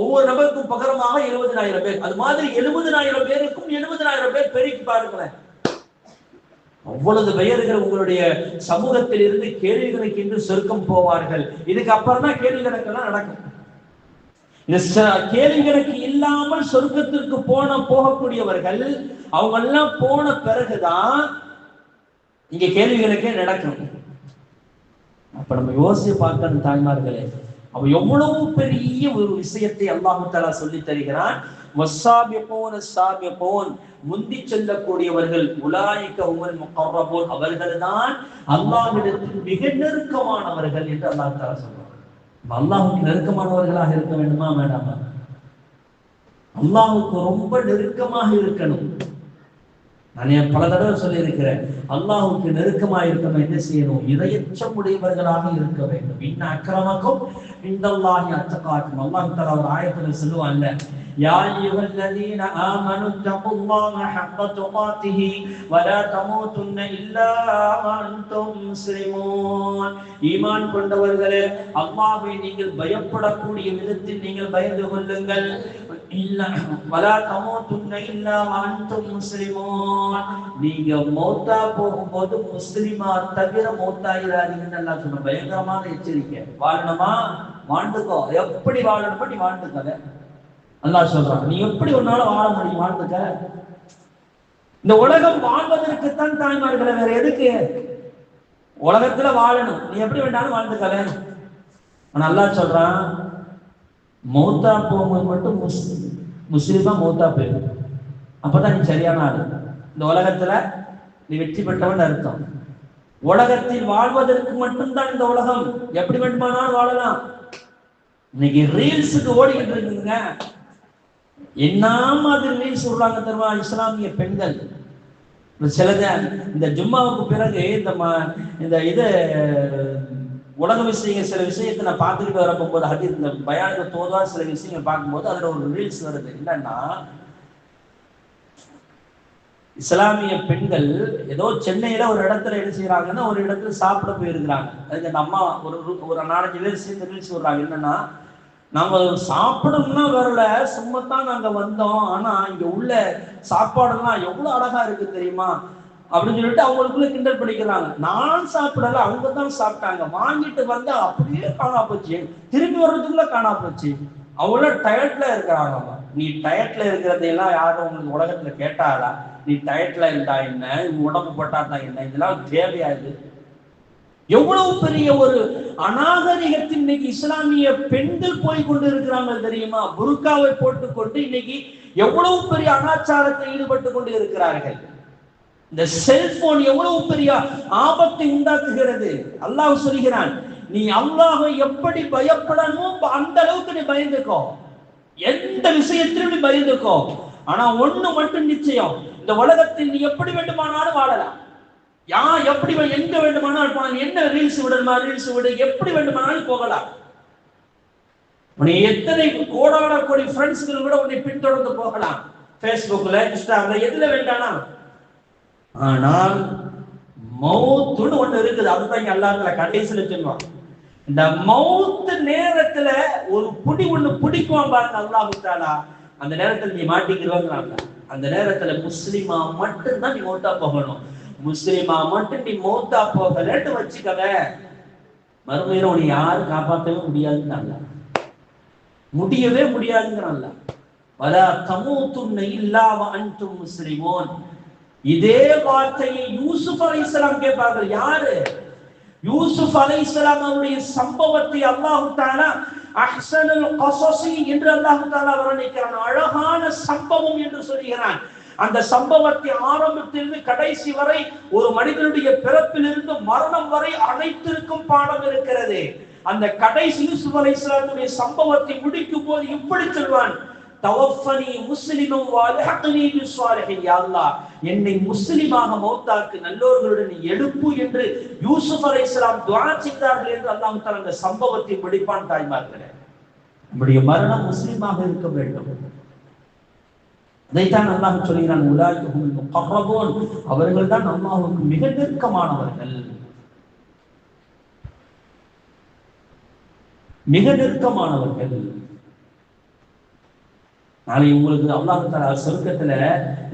ஒவ்வொரு நபருக்கும் பகரமாக 70,000 பேர். அது மாதிரி 70,000 பேருக்கும் 70,000 பேர் பெருக்கி பாருங்களேன். அவ்வளவு பெயர்கள் உங்களுடைய சமூகத்தில் இருந்து கேள்வி கணக்கு என்று சொர்க்கம் போவார்கள். இதுக்கு அப்புறம் தான் கேள்வி கணக்கெல்லாம் நடக்கும். கேள்வி கணக்கு இல்லாமல் சொர்க்கத்திற்கு போகக்கூடியவர்கள் அவங்க எல்லாம் போன பிறகுதான் இங்க கேள்வி கணக்கே நடக்கும். அப்ப நம்ம யோசிச்சு பார்க்கணும் தாய்மார்களே, அவ எவ்வளவு பெரிய ஒரு விஷயத்தை அல்லாஹ் தஆலா சொல்லி தருகிறான். முந்தி செல்லக்கூடியவர்கள் உலாயிக ஹுமுல் முகர்ரபூன், அவர்கள்தான் அல்லாஹ்விடத்தில் மிக நெருக்கமானவர்கள் என்று அல்லாஹ் தஆலா சொல்றார். அல்லாஹ்வுக்கு நெருக்கமானவர்களாக இருக்க வேண்டுமா வேண்டாமா? அல்லாஹ்வுக்கு ரொம்ப நெருக்கமாக இருக்கணும். நான் பல தடவை சொல்லி இருக்கிறேன், அல்லாஹ்வுக்கு நெருக்கமாக இருக்கணும் என்ன செய்யணும்? இரையச்சம் உடையவர்களாக இருக்க வேண்டும். இன்ன அக்ரமக்கும் இந்தல்லாஹி அத்தகாக்கும். அல்லாஹ் தஆலா ஒரு ஆயத்துல சொல்லுவான்ல, யா அய்யுஹல்லதீன ஆமனு தகுல்லாஹ ஹக்க துகாத்திஹி வலா தமூதுன்ன இல்லா வஅன்தும் முஸ்லிமூன். ஈமான் கொண்டவர்களே, அல்லாஹ்வை நீங்கள் பயப்படக்கூடிய விதத்தில் நீங்கள் பயந்து கொள்ளுங்கள். வலா தமூதுன்ன இல்லா வஅன்தும் முஸ்லிமூன். நீங்க மௌத்தா போகும்போது முஸ்லிமா தவிர மௌத்தாயிராதீங்கன்னு அல்லாஹ் சொன்ன பயங்கரமான எச்சரிக்கை. வாழணுமா வாழ்ந்துக்கோ, எப்படி வாழணுமோ நீ வாழ்ந்துக்க அல்லாஹ் சொல்றான். நீ எப்படி ஒன்னால வாழ முடியும்? வாழ்ந்துக்க. இந்த உலகம் வாழ்வதற்குத்தான் தாய்மார்களை, வேற எதுக்கு? உலகத்துல வாழணும், நீ எப்படி வேண்டாலும் வாழ்ந்துக்கவே. ஆனா அல்லாஹ் சொல்றான், மௌத்தா போகும்போது மட்டும் முஸ்லிமா மௌத்தா போயிடும், அப்பதான் நீ சரியான ஆளு. இந்த உலகத்துல நீ வெற்றி பெற்றவன் அர்த்தம். உலகத்தில் வாழ்வதற்கு மட்டும்தான் இந்த உலகம், எப்படி வேண்டுமானாலும் வாழலாம். இன்னைக்கு ரீல்ஸுக்கு ஓடிக்கிட்டு இருக்குங்க. என்ன மாதிரி ரீல்ஸ் சொல்றாங்க தெரியுமா இஸ்லாமிய பெண்கள்? சிலத இந்த ஜும்மாவுக்கு பிறகு இந்த இது உலக விஷயங்கள், சில விஷயத்தை நான் பார்த்துக்கிட்டு வர போகும்போது ஹதீஸ் இந்த பயானுக்கு தோதா சில விஷயங்கள் பார்க்கும்போது அதுல ஒரு ரீல்ஸ் வருது. என்னன்னா, இஸ்லாமிய பெண்கள் ஏதோ சென்னையில ஒரு இடத்துல என்ன செய்யறாங்கன்னா, ஒரு இடத்துல சாப்பிட போயிருக்கிறாங்க. அதுக்கு அந்த அம்மா ஒரு 4-5 பேர் சேர்ந்து ரீல்ஸ் சொல்றாங்க. என்னன்னா, நாங்க சாப்பிடணும்னா வரல, சும்மாத்தான் நாங்க வந்தோம், ஆனா இங்க உள்ள சாப்பாடுலாம் எவ்வளவு அழகா இருக்கு தெரியுமா அப்படின்னு சொல்லிட்டு அவங்களுக்குள்ள கிண்டல் படிக்கிறாங்க. நான் சாப்பிடல, அவங்க தான் சாப்பிட்டாங்க. வாங்கிட்டு வந்தா அப்படியே காணா போச்சு, திரும்பி வர்றதுக்குள்ள காணா போச்சு. அவ்வளவு டயர்ட்ல இருக்கிறாங்க. நீ டயர்ட்ல இருக்கிறதையெல்லாம் யாரும் உங்களுக்கு உலகத்துல கேட்டாளா? நீ டயர்ட்ல இருந்தா என்ன, உடம்பு போட்டாதான் என்ன, இதெல்லாம் தேவையாது. எவ்வளவு பெரிய ஒரு அநாகரிகத்தின் இன்னைக்கு இஸ்லாமிய பெண்கள் போய் கொண்டு இருக்கிறாங்க தெரியுமா? புர்காவை போட்டுக்கொண்டு இன்னைக்கு எவ்வளவு பெரிய அனாச்சாரத்தை ஈடுபட்டு கொண்டு இருக்கிறார்கள். இந்த செல்போன் எவ்வளவு பெரிய ஆபத்தை உண்டாக்குகிறது. அல்லாஹ் சொல்கிறான், நீ அல்லாஹை எப்படி பயப்படணுமோ அந்த அளவுக்கு நீ பயந்துக்கோ, எந்த விஷயத்திலும் நீ பயந்துக்கோ. ஆனா ஒண்ணு மட்டும் நிச்சயம், இந்த உலகத்தில் நீ எப்படி வேண்டுமானாலும் வாழலாம். எப்படி எங்க வேண்டுமானாலும் போகலாம். என்ன ரீல்ஸ் விடணுமா ரீல்ஸ் விடு, எப்படி வேண்டுமானாலும் போகலாம். உன்னை எத்தனை கோடான கோடி ஃப்ரெண்ட்ஸ்கள் கூட உன்னை பின்தொடர்ந்து போகலாம், ஃபேஸ்புக்ல, இன்ஸ்டால, எதுல வேண்டாம். ஆனால் மௌத்துன்னு ஒண்ணு இருக்குது. அதுதான் அல்லாஹ் கடைசியில சொல்லுவான். இந்த மௌத்து நேரத்துல ஒரு புடி ஒண்ணு பிடிக்குவான் பாருங்க அல்லாஹ் தஆலா, அந்த நேரத்துல நீ மாட்டிக்கிறவங்க. அந்த நேரத்துல முஸ்லிமா மட்டும்தான் நீ மௌத்தா போகணும். முஸ்லிமா மட்டும் நீ மௌத்தா போகலன்னு வச்சுக்கவே, மறுமையில உன்னை யாரும் காப்பாற்றவே முடியாதுன்னு, முடியவே முடியாதுங்கிறான்ல. வலா தமூதுன்ன இல்லா வஅன்தும் முஸ்லிமூன். இதே வார்த்தையை யூசுப் அலைஹிஸ்ஸலாம் கேட்பார்கள். யாரு? யூசுப் அலைஹிஸ்ஸலாம் அவருடைய சம்பவத்தை அல்லாஹ் தஆலா அஹ்ஸனுல் கஸஸி என்று அல்லாஹ் தஆலா வர்ணிக்கிறான். அழகான சம்பவம் என்று சொல்கிறான். அந்த சம்பவத்தை ஆரம்பத்திலிருந்து கடைசி வரை ஒரு மனிதனுடைய பிறப்பிலிருந்து மரணம் வரை அனைத்திற்கும் பாடம் இருக்கிறது. அந்த கடைசி யூசுப் அலைஹிஸ்ஸலாத்துடைய சம்பவத்தை முடிக்கும் போது இப்படி சொல்வான், தவஃபனி முஸ்லிமன் வஅல்ஹக்னி பிஸ்ஸாலிஹீன். யா அல்லாஹ், என்னை முஸ்லிமாக மௌத்தாக்கு, நல்லோர்களுடன் எழுப்பு என்று யூசுப் அலைஹிஸ்ஸலாம் துஆ செய்தார்கள் என்று அல்லாஹ் தஆலா அந்த சம்பவத்தை முடிப்பான். தாய்மார்களே, நம்முடைய மரணம் முஸ்லிமாக இருக்க வேண்டும். அதைத்தான் அல்லாஹ் சொல்கிறான், உலாயிக ஹுமுல் முகர்ரபூன், அவர்கள் தான் அல்லாஹ்வுக்கு மிக நெருக்கமானவர்கள், மிக நெருக்கமானவர்கள். நாளை உங்களுக்கு அல்லாஹ் தஆலா சொர்க்கத்துல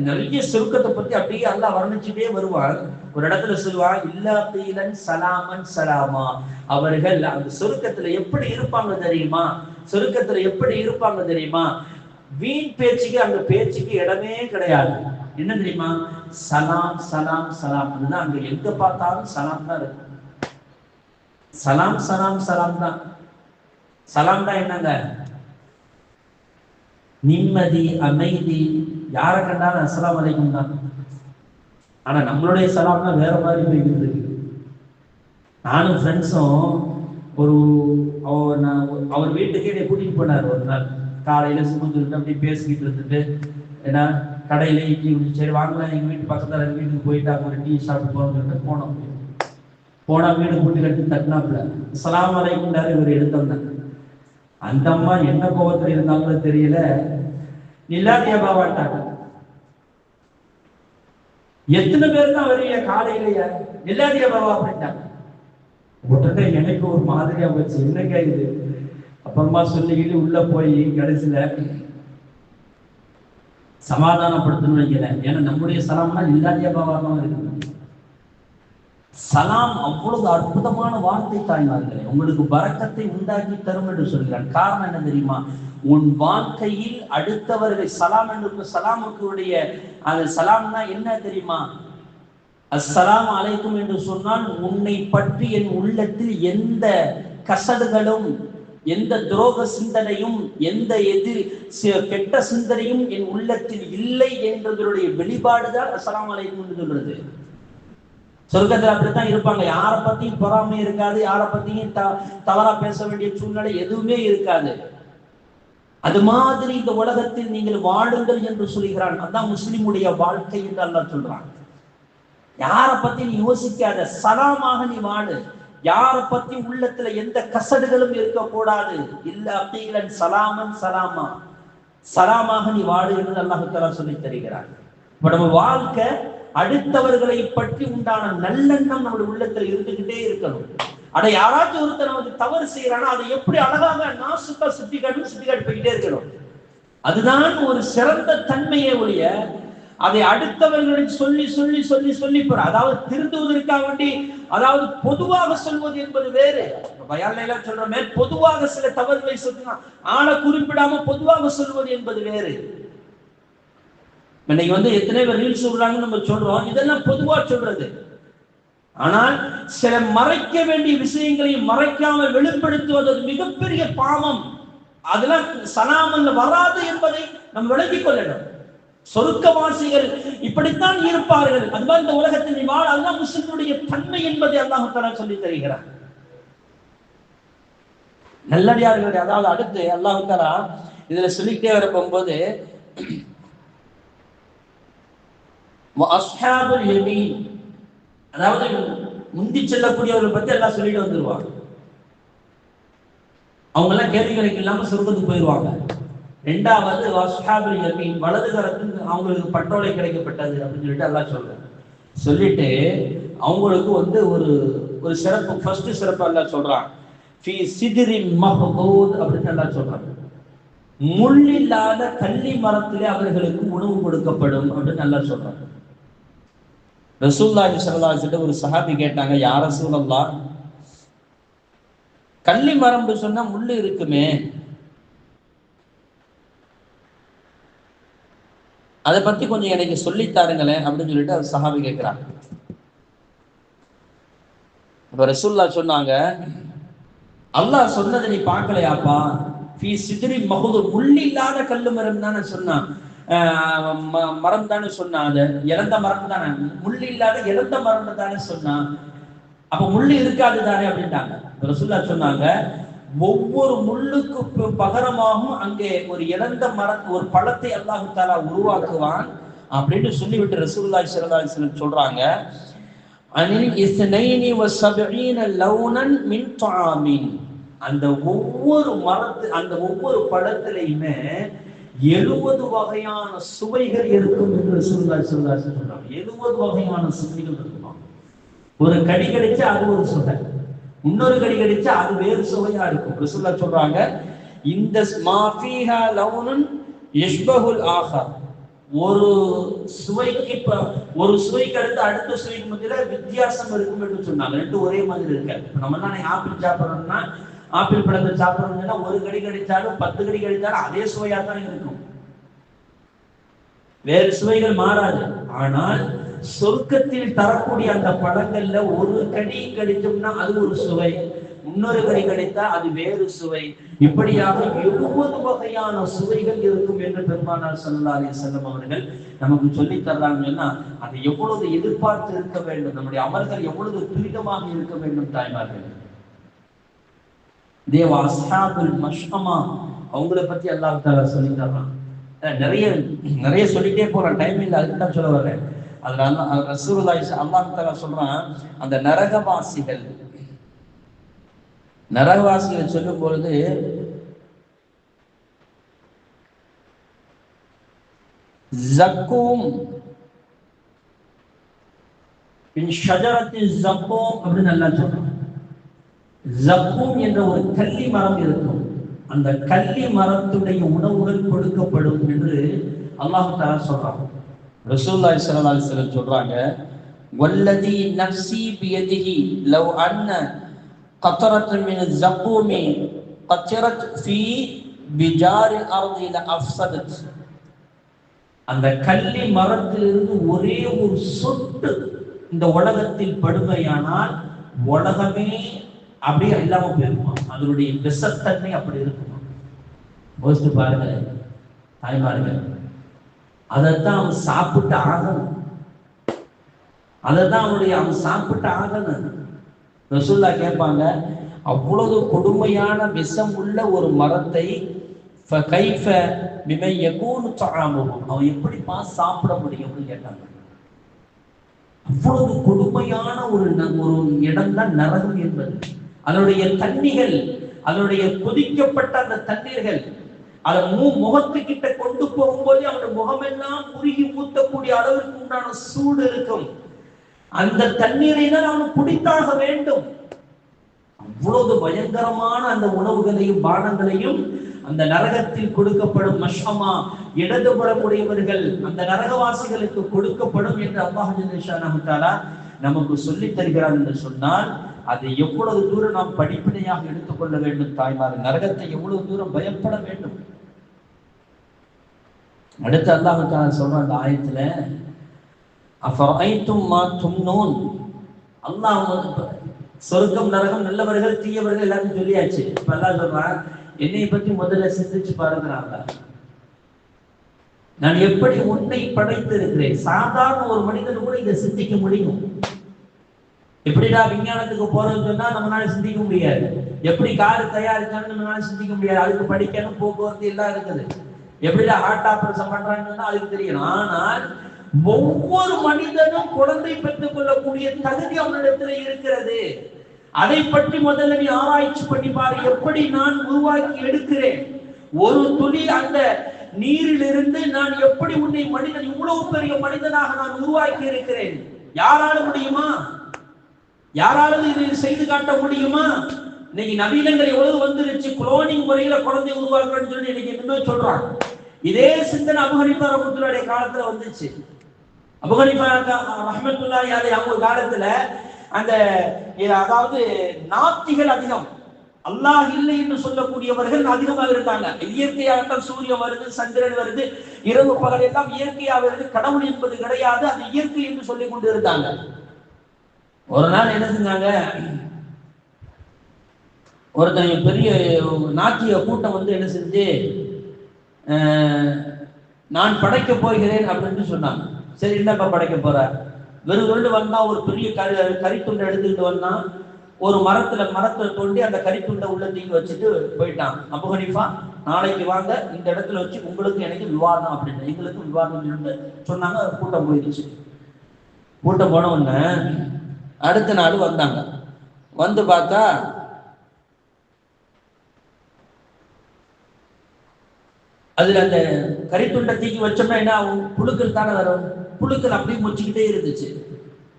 நிறைய சொர்க்கத்தை பத்தி அப்படியே அல்லாஹ் வர்ணிச்சுட்டே வருவான். ஒரு இடத்துல சொல்லுவான், இல்லா கீலன் சலாமன் சலாமா. அவர்கள் அந்த சொர்க்கத்துல எப்படி இருப்பாங்க தெரியுமா? சொர்க்கத்துல எப்படி இருப்பாங்க தெரியுமா? வீண் பேச்சுக்கு, அந்த பேச்சுக்கு இடமே கிடையாது. என்ன தெரியுமா? சலாம் சலாம் சலாம். அதுதான் அங்க எங்க பார்த்தாலும் சலாம் தான் இருக்கு. சலாம் சலாம் சலாம் தான். சலாம் தான் என்னங்க? நிம்மதி, அமைதி. யாரை கண்டாலும் அஸ்ஸலாமு அலைக்கும் தான். ஆனா நம்மளுடைய சலாம்னா வேற மாதிரி போய்கிட்டு இருக்கு. நானும் ஃப்ரெண்ட்ஸும் அவர் வீட்டுக்கே என்னை கூட்டிட்டு போனார். ஒரு நாள் காலையில சுமந்துட்டு அப்படி பேசிக்கிட்டு இருந்துட்டு, ஏன்னா கடையில இட்லி குடிச்சு, சரி வாங்கலாம் எங்க வீட்டு பக்கத்துல எங்க வீட்டுக்கு போயிட்டாங்க, ஒரு டீ சாப்பிட்டு போகணும்னு போனா வீடு கூட்டி கட்டி தட்டினாப்புல அஸ்ஸலாமு அலைக்கும்னாரு. இவர் எடுத்தோம்னா அந்த அம்மா என்ன கோபத்துல இருந்தாங்களோ தெரியல, நில்லாதியா பாவாட்டாங்க. எத்தனை பேர் தான் வருவீங்க காலையிலேயே நில்லாதியா பாவா அப்படின்ட்டாங்க. உடனே எனக்கு ஒரு மாதிரியா போச்சு, என்னங்க இது? அப்புறமா சொல்லிக்கிட்டு உள்ள போய் கடைசியில சமாதானப்படுத்தணும்னு வைக்கிறேன். ஏன்னா நம்முடைய சலாம்னா நில்லாதியா பாவா தான் இருக்கு. சலாம் அவ்வளவு அற்புதமான வார்த்தை தாய்மார்களே, உங்களுக்கு பரக்கத்தை உண்டாக்கி தரும் என்று சொல்கிறான். காரணம் என்ன தெரியுமா? உன் வாழ்க்கையில் அடுத்தவர்கள் சலாம் என்று, சலாமுக்குடைய அது சலாம்னா என்ன தெரியுமா? அஸ்ஸலாமு அலைக்கும் என்று சொன்னால், உன்னை பற்றி என் உள்ளத்தில் எந்த கசடுகளும், எந்த துரோக சிந்தனையும், எந்த கெட்ட சிந்தனையும் என் உள்ளத்தில் இல்லை என்றதனுடைய வெளிப்பாடுதான் அஸ்ஸலாமு அலைக்கும் என்று சொல்றது. சொர்க்கத்தில் அப்படித்தான் இருப்பாங்க. யாரை பத்தியும் பொறாமை இருக்காது, யாரை பத்தியும் தவறா பேச வேண்டிய சூழ்நிலை எதுவுமே இருக்காது. அது மாதிரி இந்த உலகத்தில் நீங்கள் வாழுங்கள் என்று சொல்கிறான். அதான் முஸ்லிமுடைய வாழ்க்கை என்று அல்லாஹ் சொல்றான். யாரை பத்தி நீ யோசிக்காத, சலாமாக நீ வாழு. யாரை பத்தி உள்ளத்துல எந்த கசடுகளும் இருக்கக்கூடாது. இல்ல அகீலன் சலாமன் சலாமா, சலாமாக நீ வாழு என்று அல்லாஹ் தஆலா சொல்லி தருகிறார். இப்ப நம்ம வாழ்க்கை அடுத்தவர்களை பற்றி உண்டான நல்லெண்ணம் நம்முடைய உள்ளத்துல இருந்துகிட்டே இருக்கணும். அதை யாராச்சும் ஒருத்தர் நமக்கு தவறு செய்யறானா அதை எப்படி அழகாக நாசுக்கா சுட்டி காட்டி போய்கிட்டே இருக்கணும். அதுதான் ஒரு சிறந்த தன்மையே ஒழிய அதை அடுத்தவர்களுக்கு சொல்லி சொல்லி சொல்லி சொல்லி போற, அதாவது திருந்துவதற்காக வேண்டி, அதாவது பொதுவாக சொல்வது என்பது வேறு. பயான்ல சொல்றமே, பொதுவாக சில தவறுகளை சொல்லுங்க, ஆளை குறிப்பிடாம பொதுவாக சொல்வது என்பது வேறு. இன்னைக்கு எத்தனை பேர் ரீல்ஸ் சொல்றாங்கன்னு நம்ம சொல்றோம், இதெல்லாம் பொதுவா சொல்றது. ஆனால் சில மறைக்க வேண்டிய விஷயங்களை மறைக்காம வெளிப்படுத்துவது மிகப்பெரிய பாவம். அதெல்லாம் சலாமல்ல வராது என்பதை நம்ம விளங்கிக் கொள்ளணும். சொர்க்கவாசிகள் இப்படித்தான் இருப்பார்கள். அதுதான் இந்த உலகத்தில் நீ வாழ, அதுதான் முஸ்லிமுடைய தன்மை என்பதை அல்லாஹ் தஆலா சொல்லி தருகிறார். நல்லடியார்களுடைய, அதாவது அடுத்து அல்லாஹ் தஆலா இதுல சொல்லிட்டே வர போகும்போது, அஸ்ஹாபுல் யமீன், அதாவது முந்தி செல்லக்கூடியவர்களை பத்தி எல்லாம் சொல்லிட்டு வந்துருவாங்க. அவங்க எல்லாம் கேள்வி கணக்கு இல்லாம சொர்க்கத்துக்கு போயிடுவாங்க. ரெண்டாவது அஸ்ஹாபுல் யமீன், வலது கரத்துக்கு அவங்களுக்கு பட்டோலை கிடைக்கப்பட்டது அப்படின்னு சொல்லிட்டு எல்லாம் சொல்லிட்டு அவங்களுக்கு ஒரு சிறப்பு, ஃபர்ஸ்ட் சிறப்பு எல்லாம் சொல்றாங்க. ஃபீ சித்ரின் மஹ்தூத் அப்படின்னு எல்லாம் சொல்றாங்க. முள்ளில்லாத கள்ளி மரத்திலே அவர்களுக்கு உணவு கொடுக்கப்படும் அப்படின்னு நல்லா சொல்றாங்க. ரசூலுல்லாஹி ஸல்லல்லாஹு அலைஹி வஸல்லம் ஒரு சஹாபி கேட்டாங்க, யா ரசூலல்லாஹ், கள்ளி மரம்னு சொன்னா முள்ளு இருக்குமே, அதை பத்தி கொஞ்சம் எனக்கு சொல்லித்தாருங்களேன் அப்படின்னு சொல்லிட்டு அவர் சஹாபி கேட்கிறாங்க. இப்ப ரசூலுல்லாஹ் சொன்னாங்க, அல்லாஹ் சொன்னதை நீ பார்க்கலையாப்பா? ஃபீ சித்ரி மஹ்தூத், முள்ளில்லாத கல்லு மரம் தானே சொன்னான். மரம் தானே சொன்னா, அது இறந்த மரம் தானே, முள் இல்லாத இறந்த மரம் தானே சொன்னா, அப்ப முள்ளு இருக்காது தானே அப்படின்ட்டாங்க. ரசூலுல்லாஹ் சொன்னாங்க, ஒவ்வொரு முள்ளுக்கு பகரமாகவும் அங்கே ஒரு இறந்த ஒரு பழத்தை அல்லாஹ் தஆலா உருவாக்குவான் அப்படின்னு சொல்லிவிட்டு ரசூலுல்லாஹி ஸல்லல்லாஹு அலைஹி வஸல்லம் சொல்றாங்க, அனில் இஸ்னைனி வஸபீன லௌனன் மின் துஆமின். அந்த ஒவ்வொரு பழத்திலையுமே 70 வகையான சுவைகள் இருக்கும் என்று ரசூலுல்லாஹி ஸல்லல்லாஹு அலைஹி வஸல்லம் சொல்றாங்க. 70 வகையான சுவைகள் இருக்குமா. ஒரு கடி கடிச்சா அது ஒரு சுவை, இன்னொரு கடி கடிச்சா அது வேறு சுவையா இருக்கும். ரசூலுல்லாஹ் சொல்றாங்க, இந்த மாஃபீஹா லௌனுன் யஷ்பஹுல் ஆஹர். ஒரு சுவைக்கு அடுத்து அடுத்த சுவைக்கு மத்தியில வித்தியாசம் இருக்கும் என்று சொன்னாங்க. ரெண்டு ஒரே மாதிரி இருக்காது. நம்ம தானே ஆப்பிள் சாப்பிடணும்னா, ஆப்பிள் பழத்தை சாப்பிடணும்னா ஒரு கடி கடிச்சாலும் 10 கடி கடிச்சாலும் அதே சுவையா தான் இருக்கும், வேறு சுவைகள் மாறாது. ஆனால் சொர்க்கத்தில் தரக்கூடிய அந்த பழங்கள்ல ஒரு கடி கடிச்சோம்னா அது ஒரு சுவை, இன்னொரு கடி கடித்தா அது வேறு சுவை. இப்படியாக 70 வகையான சுவைகள் இருக்கும் என்று பெருமானார் ஸல்லல்லாஹு அலைஹி வஸல்லம் அவர்கள் நமக்கு சொல்லி தர்றாங்கன்னா, அதை எவ்வளவு எதிர்பார்த்து இருக்க வேண்டும், நம்முடைய அமல்கள் எவ்வளவு துரிதமாக இருக்க வேண்டும் தாய்மார்கள். தேவ அஸ்ஹாபுல் மஷ்அமா அவங்கள பத்தி அல்லாஹ் தஆலா சொல்லி தர்றான். நிறைய சொல்லிட்டே போறேன், டைம் இல்லை, அதுக்கு தான் சொல்ல வர்றேன். அதுல ரசூலுல்லாஹி அல்லாஹ் தஆலா சொல்றான், அந்த நரகவாசிகள் சொல்லும் பொழுது, ஜக்கூம் பின் ஷஜரத்தி ஜக்கூம் அப்படின்னு அல்லாஹ் சொல்றான். ஜக்கூம் என்ற ஒரு கள்ளி மரம் இருக்கும், அந்த கள்ளி மரத்துடைய உணவுகள் கொடுக்கப்படும் என்று அல்லாஹ் தஆலா சொல்றான். ரசூலுல்லாஹி ஸல்லல்லாஹு அலைஹி வஸல்லம் சொல்றாங்க, வல்லதி நஃப்ஸி பியதிஹி லவ் அன்ன قطرة من الزقوم قطرت في بجار الأرض لأفسدت. அந்த கள்ளி மரத்திலிருந்து ஒரே ஒரு சொட்டு இந்த உலகத்தில் படுமையானால் உலகமே அப்படியே இல்லாம போயிருக்குமா. அதனுடைய விஷத்தன்மை அப்படி இருக்குமா. யோசித்து பாருங்க தாய்மார்கள், அதைத்தான் அவன் சாப்பிட்டு ஆகணும், அவன் சாப்பிட்டு ஆகணும். ரசூலுல்லாஹ் கேட்பாங்க, அவ்வளவு கொடுமையான விஷம் உள்ள ஒரு மரத்தை ஃபகைஃப பிமை யகூனு தஆமுஹு, அவன் எப்படிப்பா சாப்பிட முடியும்னு கேட்டாங்க. அவ்வளவு கொடுமையான ஒரு இடம் தான் நரகம் என்பது. அதனுடைய தண்ணீர்கள், அதனுடைய கொதிக்கப்பட்ட அந்த தண்ணீர்கள் அதை முகத்துக்கிட்ட கொண்டு போகும்போது அவனுடைய முகமெல்லாம் உருகி ஊத்தக்கூடிய அளவிற்கு உண்டான சூடு இருக்கும். அந்த தண்ணீரை தான் அவன் குடித்தாக வேண்டும். அவ்வளவு பயங்கரமான அந்த உணவுகளையும் பானங்களையும் அந்த நரகத்தில் கொடுக்கப்படும். மஷ்அமா இடதுபுறமுடையவர்கள் அந்த நரகவாசிகளுக்கு கொடுக்கப்படும் என்று அல்லாஹ் ஜல்லல்லாஹு தஆலா நமக்கு சொல்லித் தருகிறார் என்று சொன்னால், அதை எவ்வளவு தூரம் நாம் படிப்பினையாக எடுத்துக்கொள்ள வேண்டும் தாய்மார். நரகத்தை எவ்வளவு தூரம் பயப்பட வேண்டும். அடுத்து அல்லாஹ் தஆலா சொல்ற அந்த ஆயத்துல, அஃபரைத்தும் மா தும்னூன், அல்லாஹ் சொர்க்கம் நரகம் நல்லவர்கள் தீயவர்கள் எல்லாத்தையும் சொல்லியாச்சு. இப்ப அல்லாஹ் சொல்றான், என்னை பத்தி முதல்ல சிந்திச்சு பாருங்கிறாங்க. நான் எப்படி உன்னை படைத்து இருக்கிறேன். சாதாரண ஒரு மனிதன் கூட இதை சிந்திக்க முடியும். எப்படிடா விஞ்ஞானத்துக்கு போறதுன்னு சொன்னா நம்மளால சிந்திக்க முடியாது. எப்படி காரு தயாரிச்சாலும் நம்மளால சிந்திக்க முடியாது. அதுக்கு படிக்கணும், போக்குவரத்து எல்லாம் இருக்குது. எப்படிடா ஹார்ட் ஆபரேஷன் பண்றாங்கன்னு சொன்னா அதுக்கு தெரியும். ஆனால் ஒவ்வொரு மனிதனும் குழந்தை பெற்றுக் கொள்ளக்கூடிய தகுதி அவனிடத்துல இருக்கிறது. அதை பற்றி முதல்ல நீ ஆராய்ச்சி பண்ணி பாரு. எப்படி நான் உருவாக்கி எடுக்கிறேன், ஒரு துளி அந்த நீரிலிருந்து நான் எப்படி உன்னை மனிதன் இவ்வளவு பெரிய மனிதனாக நான் உருவாக்கி இருக்கிறேன். யாரால முடியுமா? யாராலும் இதை செய்து காட்ட முடியுமா? இன்னைக்கு நவீனங்கள் எவ்வளவு வந்துருச்சு. குளோனிங் முறையில குழந்தை உருவாக்குறேன்னு சொல்லி இன்னைக்கு என்னமே சொல்றாங்க. இதே சிந்தனை அபூ ஹனீஃபா ரஹ்மத்துல்லாஹி காலத்துல வந்துச்சு. அபூ ஹனீஃபா ரஹ்மத்துல்லாஹி அலைஹி அவங்க காலத்துல அந்த அதாவது நாத்திகள் அதிகம், அல்லாஹ் இல்லை என்று சொல்லக்கூடியவர்கள் அதிகமாக இருந்தாங்க. இயற்கையாக சூரியன் வருது, சந்திரன் வருது, இரவு பகல் எல்லாம் இயற்கையாக வருது, கடவுள் என்பது கிடையாது, அது இயற்கை என்று சொல்லிக் கொண்டு இருந்தாங்க. ஒரு நாள் என்ன செஞ்சாங்க, ஒருத்தர் பெரிய நாட்டிய கூட்டம் வந்து என்ன செஞ்சு நான் படைக்க போகிறேன் அப்படின்னு சொன்னாங்க. சரி, என்னப்பா படைக்க போற? வெறும் வந்தா ஒரு பெரிய கரித்துண்டை எடுத்துக்கிட்டு வந்தா, ஒரு மரத்துல தோண்டி அந்த கரித்துண்டை உள்ள தீங்கி வச்சுட்டு போயிட்டான். அபூ ஹனீஃபா, நாளைக்கு வாங்க, இந்த இடத்துல வச்சு உங்களுக்கு எனக்கு விவாதம் அப்படின்னு, எங்களுக்கு விவாதம் சொன்னாங்க. கூட்டம் போயிடுச்சு. கூட்டம் போன உடனே அடுத்த நாள் வந்தாங்க. வந்து பார்த்தா அதுல அந்த கரித்துண்டை தீக்கி வச்சோம்னா என்ன ஆகும்? புழுக்கள் தானே வரும். புழுக்கள் அப்படியே முச்சிக்கிட்டே இருந்துச்சு.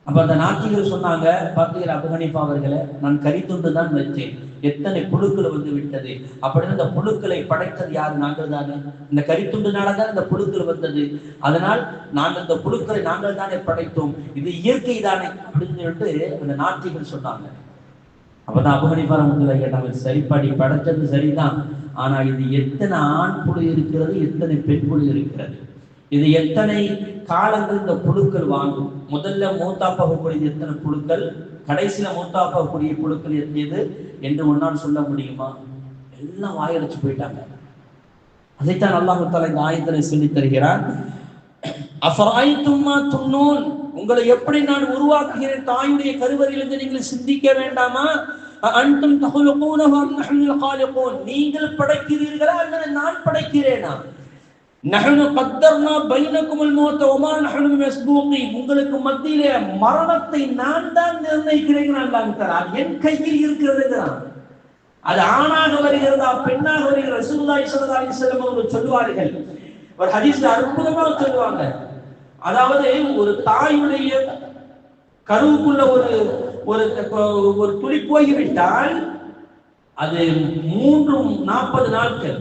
அப்ப அந்த நாத்திகர் சொன்னாங்க, பார்த்தீர்கள் அபூ ஹனீஃபா அவர்களே, நான் கரித்துண்டு தான் வச்சேன், எத்தனை புழுக்கள் வந்து விட்டது. அப்படின்னு இந்த புழுக்களை படைத்தது யாரு? நாங்கள் தானே. இந்த கரித்துண்டுனாலதான் இந்த புழுக்கள் வந்தது. அதனால் நாங்கள் இந்த புழுக்களை நாங்கள் தானே படைத்தோம், இது இயற்கை தானே அப்படின்னு சொல்லிட்டு அந்த நாத்திகர் சொன்னாங்க. அப்பதான் அபூ ஹனீஃபா ரஹ்மத்துல்லாஹி கேட்டாங்க, சரிப்படி, படைச்சது சரிதான், ஆனா இது எத்தனை ஆண் புழு இருக்கிறது, எத்தனை பெண் புழு இருக்கிறது, இது எத்தனை காலங்கள் இந்த புழுக்கள் வாங்கும்? முதல்ல மூத்தாப்பாகக்கூடிய எத்தனை புழுக்கள், கடைசியில மூத்தாப்பாகக்கூடிய புழுக்கள் எத்தியது என்று ஒன்னால் சொல்ல முடியுமா? எல்லாம் வாயடிச்சு போயிட்டாங்க. அதைத்தான் அல்லாஹ் தஆலா இந்த ஆயத்திலே சொல்லி தருகிறான். அஃபராய்தும் மா துன்னூன், உங்களை எப்படி நான் உருவாக்குகிறேன் தாயுடைய கருவறையிலிருந்து நீங்கள் சிந்திக்க வேண்டாமா? அன்தும் தஹலுகூனஹு அம் நஹ்னுல் காலிகூன், நீங்கள் படைக்கிறீர்களா அல்லது நான் படைக்கிறேனா? நஹ்னு கத்தர்னா பைனகுமுல் மௌத் வமா நஹ்னு பிமஸ்பூகீன், உங்களுக்கு மத்தியிலே மரணத்தை நான் தான் நிர்ணயிக்கிறேன். அல்லாஹ் தஆலா என் கையில் இருக்கிறதுங்கிறான். அது ஆணாக வருகிறதா பெண்ணாக வருகிற ரசூலுல்லாஹி ஸல்லல்லாஹு அலைஹி வஸல்லம் அவர்கள் சொல்வார்கள். ஒரு ஹதீஸ்ல அற்புதமாக சொல்லுவாங்க. அதாவது ஒரு தாயுடைய கருவுக்குள்ள ஒரு துளி போய்விட்டால் அது 40 நாட்கள்,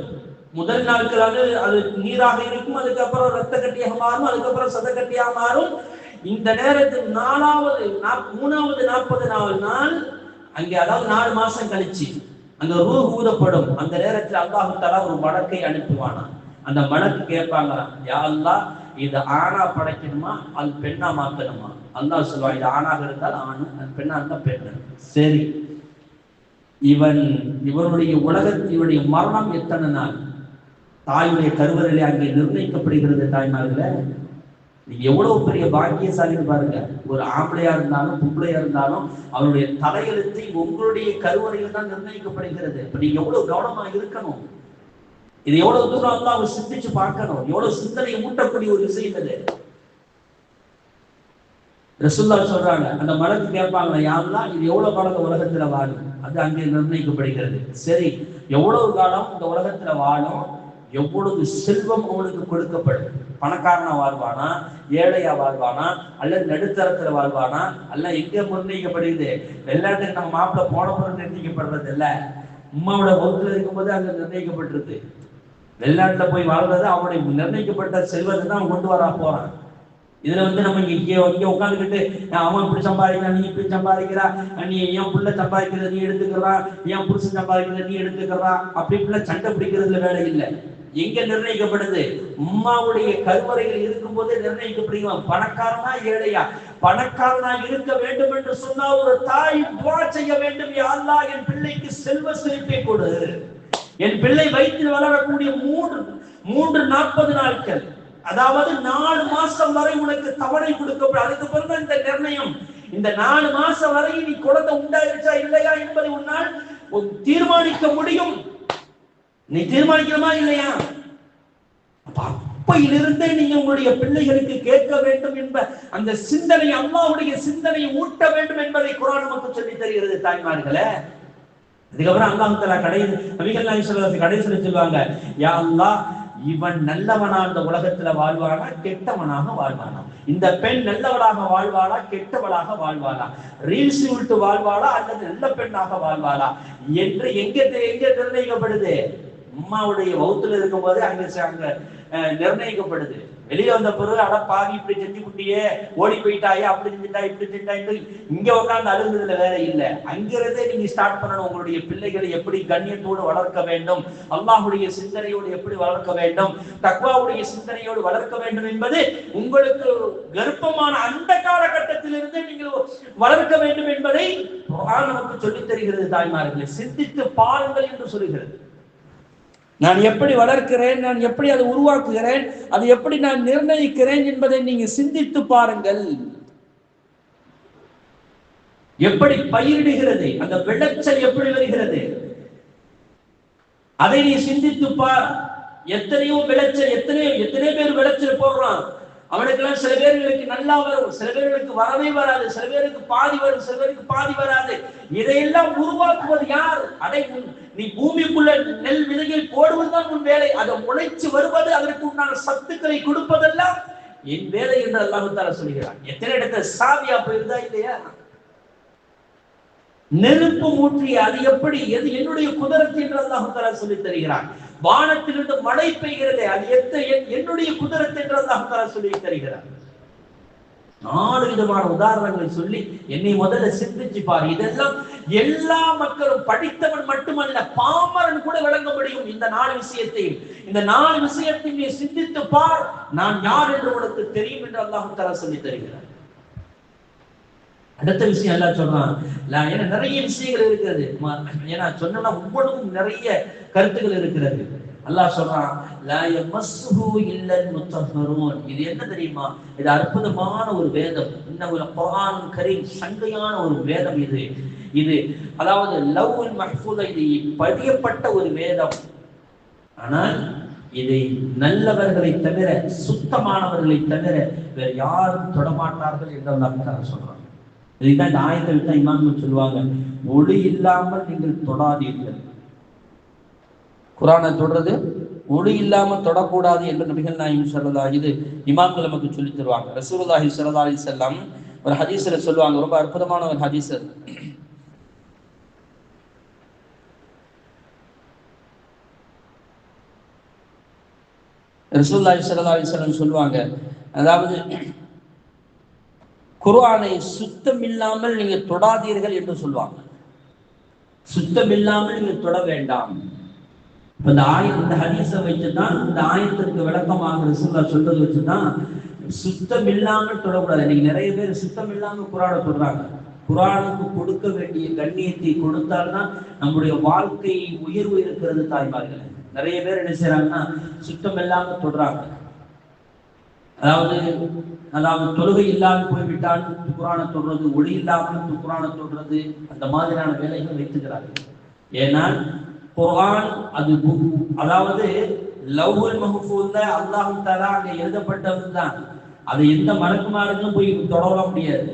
முதல் நாட்கள் அது நீராக இருக்கும், அதுக்கப்புறம் ரத்த கட்டியாக மாறும், அதுக்கப்புறம் சத கட்டியாக மாறும். இந்த நேரத்தில் 3வது 40 நாள் அங்கே, அதாவது 4 மாசம் கழிச்சு அந்த ரூஹ் ஊதப்படும். அந்த நேரத்தில் அல்லாஹ் தஆலா ஒரு மலக்கை அனுப்புவானா. அந்த மலக்கு கேட்பாங்க, யா அல்லாஹ், இது ஆணா படைக்கணுமா அது பெண்ணா மாத்தணுமா? அல்லாஹ் சொல்லுவான், இது ஆணாக இருந்தால் ஆணு, பெண்ணா இருந்தால் பெண்ணு. சரி, இவனுடைய மரணம் எத்தனை நாள்? தாயுடைய கருவறையிலே அங்கே நிர்ணயிக்கப்படுகிறது. தாய்மார்களே, நீங்க எவ்வளவு பெரிய பாக்கியசாலின்னு பாருங்க. ஒரு ஆம்பளையா இருந்தாலும் பொம்பளையா இருந்தாலும் அவனுடைய தலையெழுத்தை உங்களுடைய கருவறையில் தான் நிர்ணயிக்கப்படுகிறது. இப்ப நீங்க எவ்வளவு கவனமா இருக்கணும். இது எவ்வளவு தூரம் அல்லாஹ் சிந்திச்சு பார்க்கணும். எவ்வளவு சிந்தனையை ஊட்டக்கூடிய ஒரு விஷயம் இது. ரசூலுல்லாஹ் சொல்றாங்க, அந்த மலக்கு கேட்பாங்க, யா அல்லாஹ், இது எவ்வளவு காலம் உலகத்துல வாழும்? அது அங்கே நிர்ணயிக்கப்படுகிறது. சரி, எவ்வளவு காலம் இந்த உலகத்துல வாழும், எவ்வளவு செல்வம் அவனுக்கு கொடுக்கப்படும், பணக்காரனா வாழ்வானா, ஏழையா வாழ்வானா, அல்லது நடுத்தரத்துல வாழ்வானா, அல்ல எங்க நிர்ணயிக்கப்படுகிறது? வெளிநாட்டுக்கு நம்ம மாப்பிள்ள போன பொருள் நிர்ணயிக்கப்படுறது இல்ல, உம்மாவோட வகுத்துல இருக்கும்போது அங்க நிர்ணயிக்கப்பட்டிருக்கு. வெளிநாட்டுல போய் வாழ்றது அவனுடைய நிர்ணயிக்கப்பட்ட செல்வத்தை தான் அவன் கொண்டு வர போறான். இதுல நம்ம இங்க உட்காந்துக்கிட்டு அவன் இப்படி சம்பாதிக்கிறான், நீ இப்படி சம்பாதிக்கிறா, நீ என் புள்ள சம்பாதிக்கிறத நீ எடுத்துக்கிறான், என் புருஷன் சம்பாதிக்கிறத நீ எடுத்துக்கிறான், அப்படி இப்படி சண்டை பிடிக்கிறதுல வேலை இல்லை. எங்க நிர்ணயிக்கப்படுது? உம்மாவுடைய கருவறையில் இருக்கும் போது நிர்ணயிக்கப்படுகிறான். பணக்காரனா ஏழையா? பணக்காரனா இருக்க வேண்டும் என்று சொன்னா ஒரு தாய் துஆ செய்ய வேண்டும், யா அல்லாஹ், என் பிள்ளைக்கு செல்வ செழிப்பை கொடு, என் பிள்ளை வயிற்றில் வளரக்கூடிய 40 நாட்கள், அதாவது 4 மாசம் வரை உனக்கு தவணை கொடுக்கப்படும். அதுக்கு பிறகு இந்த நிர்ணயம், இந்த 4 மாசம் வரை நீ குழந்தை உண்டாயிருச்சா இல்லையா என்பதை உன்னால் தீர்மானிக்க முடியும். நீ தீர்மானிக்கணுமா இல்லையா? அப்பையிலிருந்தே நீங்க உங்களுடைய பிள்ளைகளுக்கு கேட்க வேண்டும் என்ற அந்த சிந்தனை, அல்லாஹ்வுடைய சிந்தனையை ஊட்ட வேண்டும் என்பதை குர்ஆன் நமக்கு சொல்லி தருகிறது. தாய்மார்களே, அதுக்கப்புறம் அல்லாஹ் தஆலா நபிகள் நாயகம் ஸல்லல்லாஹு அலைஹி வஸல்லம் கடைசியில் சொல்லுவாங்க, யா அல்லாஹ், இவன் நல்லவனா இந்த உலகத்துல வாழ்வானா, கெட்டவனாக வாழ்வானா? இந்த பெண் நல்லவளாக வாழ்வாளா, கெட்டவளாக வாழ்வாளா? ரீல்ஸ் விட்டு வாழ்வாளா அல்லது நல்ல பெண்ணாக வாழ்வாளா என்று எங்க நிர்ணயிக்கப்படுது? அம்மாவுடைய வகுத்துல இருக்கும் போது அங்க நிர்ணயிக்கப்படுது. வெளியே வந்த பிறகு அட பாவி, இப்படி செஞ்சு குட்டியே, ஓடி போயிட்டாயே, அப்படி செஞ்சுட்டா இப்படி செஞ்சுட்டா இங்க உட்கார்ந்து அழுகுறதுல வேற இல்ல. அங்கிருந்தே நீங்க ஸ்டார்ட் பண்ணணும். உங்களுடைய பிள்ளைகளை எப்படி கண்ணியத்தோடு வளர்க்க வேண்டும், அல்லாஹ்வுடைய சிந்தனையோடு எப்படி வளர்க்க வேண்டும், தக்வாவுடைய சிந்தனையோடு வளர்க்க வேண்டும் என்பது உங்களுக்கு கர்ப்பமான அந்த காலகட்டத்திலிருந்து நீங்கள் வளர்க்க வேண்டும் என்பதை குர்ஆன் நமக்கு சொல்லித் தருகிறது. தாய்மார்களை சிந்தித்து பாருங்கள் என்று சொல்கிறது. நான் எப்படி வளர்க்கிறேன், நான் எப்படி அதை உருவாக்குகிறேன், அதை எப்படி நான் நிர்ணயிக்கிறேன் என்பதை நீங்க சிந்தித்து பாருங்கள். எப்படி பயிரிடுகிறது, அந்த விளைச்சல் எப்படி வருகிறது, அதை நீ சிந்தித்து பார். எத்தனையோ விளைச்சல், எத்தனை பேர் விளைச்சல் போடுறான். அவனுக்கெல்லாம் சில பேர்களுக்கு நல்லா வரும், சில பேர்களுக்கு வரவே வராது, சில பேருக்கு பாதி வரும், சில பேருக்கு பாதி வராது. இதையெல்லாம் உருவாக்குவது யார்? நீ பூமிக்குள்ள நெல் விதையை போடுவதுதான் உன் வேலை. அதை முளைச்சு வருவது, அதற்கு உண்டான சத்துக்களை கொடுப்பதெல்லாம் என் வேலை என்று அல்லாஹ் தஆலா சொல்கிறான். எத்தனை இடத்துல சாவியா போயிருந்தா இல்லையா? நெருப்பு மூற்றி அது எப்படி, எது என்னுடைய குதிரத்து என்று அல்லாஹ் தஆலா சொல்லி தருகிறான். வானத்திலிருந்து மழை பெய்கிறது, அது என்னுடைய குதிரத்து என்று அல்லாஹ் தஆலா சொல்லி தருகிறான். 4 விதமான உதாரணங்களை சொல்லி என்னை முதல்ல சிந்திச்சு பார். இதெல்லாம் எல்லா மக்களும், படித்தவன் மட்டுமல்ல பாமரன் கூட விளங்க முடியும். இந்த 4 விஷயத்தையும், இந்த 4 விஷயத்தையும் நீ சிந்தித்து பார், நான் யார் என்று உனக்கு தெரியும் என்று அல்லாஹ் தஆலா சொல்லி தருகிறார். அடுத்த விஷயம் எல்லாம் சொல்றான், ஏன்னா நிறைய விஷயங்கள் இருக்கிறது. ஏன்னா சொன்னா ஒவ்வொன்றும் நிறைய கருத்துக்கள் இருக்கிறது. அல்லாஹ் சொல்றான், லா யமஸ்ஸுஹு இல்லல் முத்தஹ்ஹரூன். இது என்ன தெரியுமா? இது அற்புதமான ஒரு வேதம். இன்னும் குர்ஆன் கரீம், சங்கையான ஒரு வேதம் இது. இது அதாவது லவ்ஹுல் மஹ்ஃபூஸ், இது பதியப்பட்ட ஒரு வேதம். ஆனால் இதை நல்லவர்களை தவிர, சுத்தமானவர்களை தவிர வேற யாரும் தொடமாட்டார்கள் என்று அல்லாஹ் சொல்றான். இதுதான் இந்த ஆயத்தை விட்டா இமாம்கள் சொல்லுவாங்க, ஒளி இல்லாமல் நீங்கள் தொடாதீர்கள். குர்ஆனை தொடுறது ஒளி இல்லாமல் தொடக்கூடாது என்று நபிகள் நாயகம் ஸல்லல்லாஹு அலைஹி வஸல்லம், இது இமாம்கள் நமக்கு சொல்லி தருவாங்க. ரசூலுல்லாஹி ஸல்லல்லாஹு அலைஹி வஸல்லம் ஒரு ஹதீஸ்ல சொல்லுவாங்க, ரொம்ப அற்புதமான ஒரு ஹதீஸ். ரசூலுல்லாஹி ஸல்லல்லாஹு அலைஹி வஸல்லம் சொல்லுவாங்க, அதாவது குர்ஆனை சுத்தம் இல்லாமல் நீங்க தொடாதீர்கள் என்று சொல்லுவாங்க. சுத்தம் இல்லாமல் நீங்க தொட வேண்டாம். இந்த ஹதீஸை வச்சுதான், இந்த ஆயத்திற்கு விளக்கமாக ரசூலுல்லாஹ் சொல்றது வச்சுதான் சுத்தம் இல்லாமல் தொடக்கூடாது. இன்னைக்கு நிறைய பேர் சுத்தம் இல்லாமல் குர்ஆனை தொடுறாங்க. குர்ஆனுக்கு கொடுக்க வேண்டிய கண்ணியத்தை கொடுத்தால்தான் நம்முடைய வாழ்க்கை உயர்வு இருக்கிறது. தாய்மார்கள் நிறைய பேர் என்ன செய்யறாங்கன்னா, சுத்தம் இல்லாமல் தொடுறாங்க. அதாவது தொழுகை இல்லாமல் போய்விட்டால் குர்ஆனை தொடுறது, ஒளி இல்லாமல் குர்ஆனை தொடுறது, அந்த மாதிரியான வேலைகள் வைத்துக்கிறார்கள். ஏனால் குர்ஆன் அது அதாவது லவ்ஹுல் மஹ்ஃபூஸ்ல அல்லாஹ் தஆலா அங்க எழுதப்பட்டதுதான். அதை எந்த மலக்குமாருக்கும் போய் தொடர முடியாது.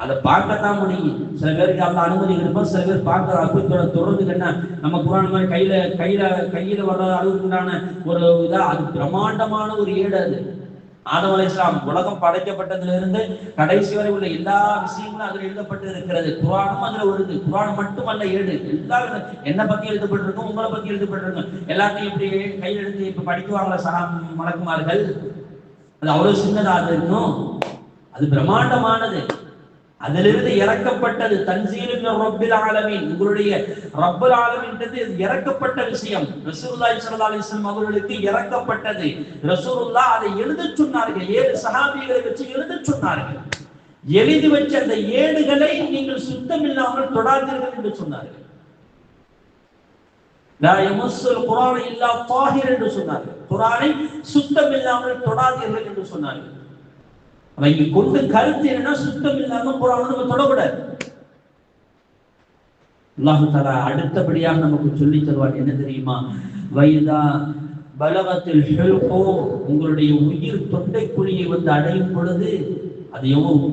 அதை பார்க்கத்தான் முடியும். சில பேருக்கு அந்த அனுமதி இருக்கும், சில பேர் பார்க்க அப்படி தொடர்ந்து என்ன நம்ம குர்ஆன் மாதிரி கையில வர்ற அளவுக்குண்டான ஒரு இதா, அது பிரம்மாண்டமான ஒரு ஏடு. அது ஆதம் அலைஹிஸ்ஸலாம் உலகம் படைக்கப்பட்டதுல இருந்து கடைசி வரை உள்ள எல்லா விஷயங்களும் அதுல எழுதப்பட்டு இருக்கிறது. குர்ஆனும் அதுல வருது. குர்ஆன் மட்டுமல்ல ஏடு, எல்லாரும் என்ன பத்தி எழுதப்பட்டிருக்கும், உங்களை பத்தி எழுதப்பட்டிருக்கும். எல்லாத்தையும் இப்படி கையில் எடுத்து இப்ப படிக்குவாங்களா மலக்குமார்கள்? அது அவ்வளவு சின்னதாக இருக்கும். அது பிரம்மாண்டமானது. அதிலிருந்து இறக்கப்பட்டது. தன்சீலுன் மின் ரப்பில் ஆலமீன், உங்களுடைய ரப்பல் ஆலமீன்றது இறக்கப்பட்ட விஷயம். ரசூலுல்லாஹி ஸல்லல்லாஹு அலைஹி வஸல்லம் அவர்களுக்கு இறக்கப்பட்டது. ரசூலுல்லாஹ் அதை எழுதச் சொன்னார்கள். 7 சஹாபிகளை வச்சு எழுதச் சொன்னார்கள். எழுதி வச்ச அந்த ஏடுகளை நீங்கள் சுத்தம் இல்லாமல் தொடாதீர்கள் என்று சொன்னார்கள். லா யமஸ்ஸுல் குர்ஆன இல்லா தாஹிர் என்று சொன்னார்கள். குர்ஆனை சுத்தம் இல்லாமல் தொடாதீர்கள் என்று சொன்னார்கள். அவங்க கொண்டு கருத்து என்னன்னா, சுத்தம் இல்லாம குர்ஆனை நம்ம தொடக்கூடாது. அல்லாஹ் தஆலா அடுத்தபடியாக நமக்கு சொல்லி தருவார், என்ன தெரியுமா? வைதா பலகத்தில் ஹுல்கூம், உங்களுடைய உயிர் தொண்டை குழியை வந்து அடையும் பொழுது, அது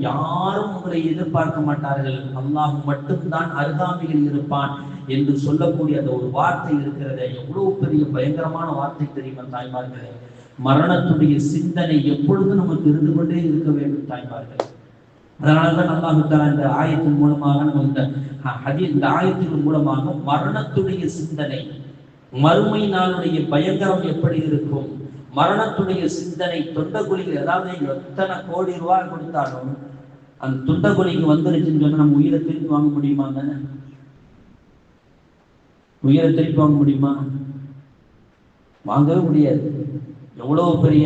யாரும் உங்களை எதிர்பார்க்க மாட்டார்கள், அல்லாஹ் மட்டும்தான் அருகாமையில் இருப்பான் என்று சொல்லக்கூடிய அந்த ஒரு வார்த்தை இருக்கிறது. எவ்வளவு பெரிய பயங்கரமான வார்த்தை தெரியுமா தாய்மார்களே? மரணத்துடைய சிந்தனை எப்பொழுதும் நமக்கு இருந்து கொண்டே இருக்க வேண்டும் தாய்மார்கள். அதனாலதான் அல்லாஹ் தஆலா இந்த ஆயத்தின் மூலமாக நம்ம இந்த ஆயத்தின் மூலமாக மரணத்துடைய சிந்தனை, மறுமை நாளுடைய பயங்கரம் எப்படி இருக்கும், மரணத்துடைய சிந்தனை, தொண்டகுழிகள், அதாவது எத்தனை கோடி ரூபாய் கொடுத்தாலும் அந்த தொண்டகுழிக்கு வந்துருச்சுன்னு சொன்னா நம்ம உயிரை திருப்பி வாங்க முடியுமாங்க? உயிரை திருப்பி வாங்க முடியுமா? வாங்கவே முடியாது. எவ்வளவு பெரிய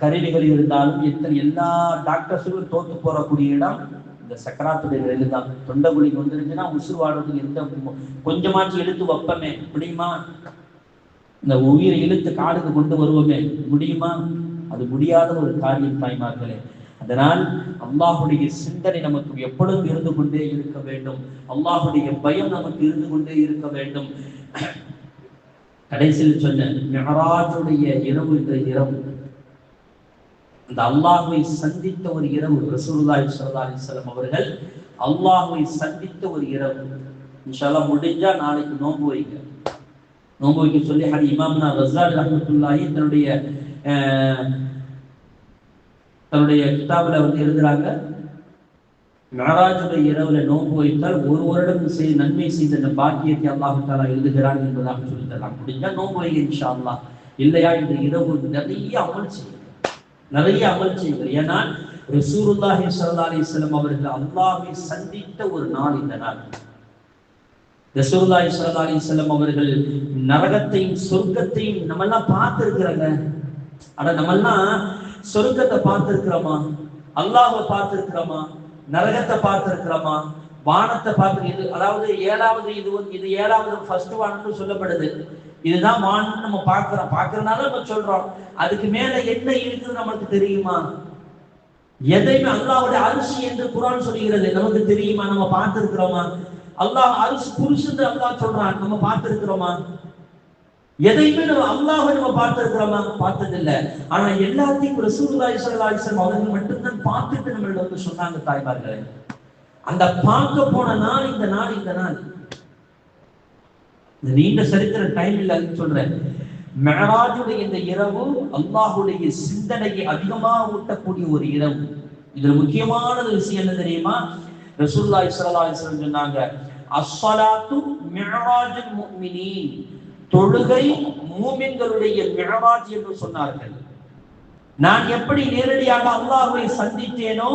கருவிகள் இருந்தாலும் எல்லா டாக்டர்ஸுக்கும் தோத்து போறக்கூடிய இடம் இந்த சக்கராத்துடைய நிலை தான். தொண்டகுழிக்கு வந்துருச்சுன்னா உசுறு வாடுறதுக்கு எந்த கொஞ்சமாச்சும் எடுத்து வைப்பமே முடியுமா? இந்த உயிரை இழுத்து காடுக்கு கொண்டு வருவோமே, முடியுமா? அது முடியாத ஒரு காரியம் தாய்மார்களே. அதனால் அல்லாஹுடைய சிந்தனை நமக்கு எப்பொழுதும் இருந்து கொண்டே இருக்க வேண்டும். அல்லாஹுடைய பயம் நமக்கு இருந்து கொண்டே இருக்க வேண்டும். கடைசியில் சொன்ன மிஅராஜுடைய இரவு என்ற இரவு, அந்த அல்லாஹ்வை சந்தித்த ஒரு இரவு. ரசூலுல்லாஹி ஸல்லல்லாஹு அலைஹி வஸல்லம் அவர்கள் அல்லாஹ்வை சந்தித்த ஒரு இரவு. இன்ஷா அல்லாஹ் முடிஞ்சா நாளைக்கு நோன்பு வைங்க. நோன்பு வைக்க சொல்லி இமாம்னா ரஸாலி ரஹ்மத்துல்லாஹி தன்னுடைய கிதாபில் வந்து எழுதுறாங்க, மிஅராஜுடைய இரவுல நோன்பு வைத்தால் ஒரு வருடம் நன்மை செய்த பாக்கியத்தை அல்லாஹ் தஆலா எழுதுகிறான் என்பதாக சொல்லி தரலாம். முடிஞ்சா நோன்பு வைங்க இன்ஷா அல்லாஹ். இல்லையா இந்த இரவு நிறைய அமல் செய்யுங்கள். ஏன்னா ரசூலுல்லாஹி ஸல்லல்லாஹு அலைஹி வஸல்லம் அவர்கள் அல்லாஹ்வை சந்தித்த ஒரு நாள் இந்த நாள். ரசூலுல்லாஹி ஸல்லல்லாஹு அலைஹி வஸல்லம் அவர்கள் நரகத்தையும் சொர்க்கத்தையும் நம்ம எல்லாம் பார்த்திருக்கிறோங்க. ஆனா நம்ம எல்லாம் சொர்க்கத்தை பார்த்திருக்கிறோமா? அல்லாஹ்வை பார்த்திருக்கிறோமா? நரகத்தை பார்த்திருக்கிறோமா? வானத்தை பார்த்து, அதாவது ஏழாவது இது ஏழாவது ஃபர்ஸ்ட் வானம்னு சொல்லப்படுது. இதுதான் வானம் நம்ம பார்க்கறதுனால நம்ம சொல்றோம். அதுக்கு மேல என்ன இருக்குன்னு நமக்கு தெரியுமா? எதையுமே அல்லாஹ்வுடைய அரிசி என்று குர்ஆன் சொல்கிறது, நமக்கு தெரியுமா? நம்ம பார்த்திருக்கிறோமா? அல்லாஹ் அரிசி புருஷன் அல்லாஹ் சொல்றான், நம்ம பார்த்திருக்கிறோமா? எதையுமே நம்ம அல்லாஹ்வை நம்ம பார்த்திருக்கிறோமா? பார்த்ததில்லை. ஆனா எல்லாத்தையும் ரசூலுல்லாஹி ஸல்லல்லாஹு அலைஹி வஸல்லம் அவர்கள் மட்டும்தான் பார்த்துட்டு நம்மள்ட்ட வந்து சொன்னாங்க தாய்மார்களே. அந்த பார்க்க போன நாள் இந்த நாள். இந்த நீண்ட சரித்திர டைம் இல்லை, அதுன்னு சொல்றேன். மிஅராஜுடைய இந்த இரவு அல்லாஹ்வுடைய சிந்தனையை அதிகமாக ஊட்டக்கூடிய ஒரு இரவு. இதுல முக்கியமான விஷயம் என்ன தெரியுமா? ரசூலுல்லாஹி ஸல்லல்லாஹு அலைஹி வஸல்லம் சொன்னாங்க, அஸ்ஸலாத்து மிஅராஜுல் முஃமினீன், தொழுகை மூமின்களுடைய மிஅராஜ் என்று சொன்னார்கள். நான் எப்படி நேரடியாக அல்லாஹ்வை சந்தித்தேனோ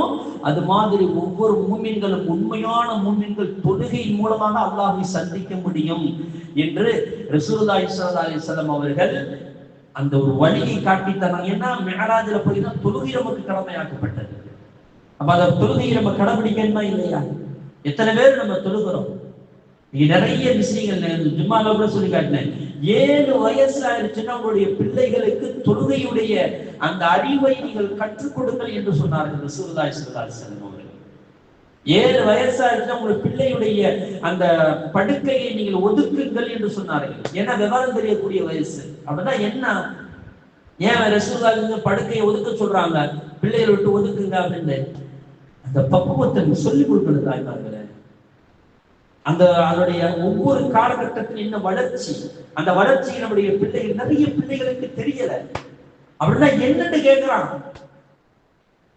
அது மாதிரி ஒவ்வொரு மூமின்களும், உண்மையான மூமின்கள் தொழுகையின் மூலமாக அல்லாஹ்வை சந்திக்க முடியும் என்று ரசூலுல்லாஹி ஸல்லல்லாஹு அலைஹி வஸல்லம் அவர்கள் அந்த ஒரு வழியை காட்டி தந்தாங்க. ஏன்னா மிஅராஜ்ல போய் தான் தொழுகை நமக்கு கடமையாக்கப்பட்டது. அப்ப அந்த தொழுகையை நம்ம கடைபிடிக்கணுமா இல்லையா? எத்தனை பேர் நம்ம தொழுகிறோம்? நிறைய விஷயங்கள் ஜும்மால கூட சொல்லி காட்டினேன். 7 வயசு ஆயிடுச்சுன்னா உங்களுடைய பிள்ளைகளுக்கு தொழுகையுடைய அந்த அறிவை நீங்கள் கற்றுக் கொடுங்கள் என்று சொன்னார்கள் ரசூலுல்லாஹி ஸல்லல்லாஹு அலைஹி வஸல்லம் அவர்கள். 7 வயசு ஆயிடுச்சுன்னா உங்களுடைய பிள்ளையுடைய அந்த படுக்கையை நீங்கள் ஒதுக்குங்கள் என்று சொன்னார்கள். ஏன்னா விவரம் தெரியக்கூடிய வயசு. அப்படின்னா என்ன, ஏன் ரசூலுல்லாஹி படுக்கையை ஒதுக்க சொல்றாங்க, பிள்ளைகளை விட்டு ஒதுக்குங்க அப்படின்னு? அந்த பக்குவத்தை சொல்லிக் கொடுக்கிறது தாய்மார்களே. அதனுடைய ஒவ்வொரு காலகட்டத்தில் என்ன வளர்ச்சி, அந்த வளர்ச்சி நம்முடைய பிள்ளைகள், நிறைய பிள்ளைகளுக்கு தெரியல. அப்படின்னா என்னன்னு கேட்கிறான்,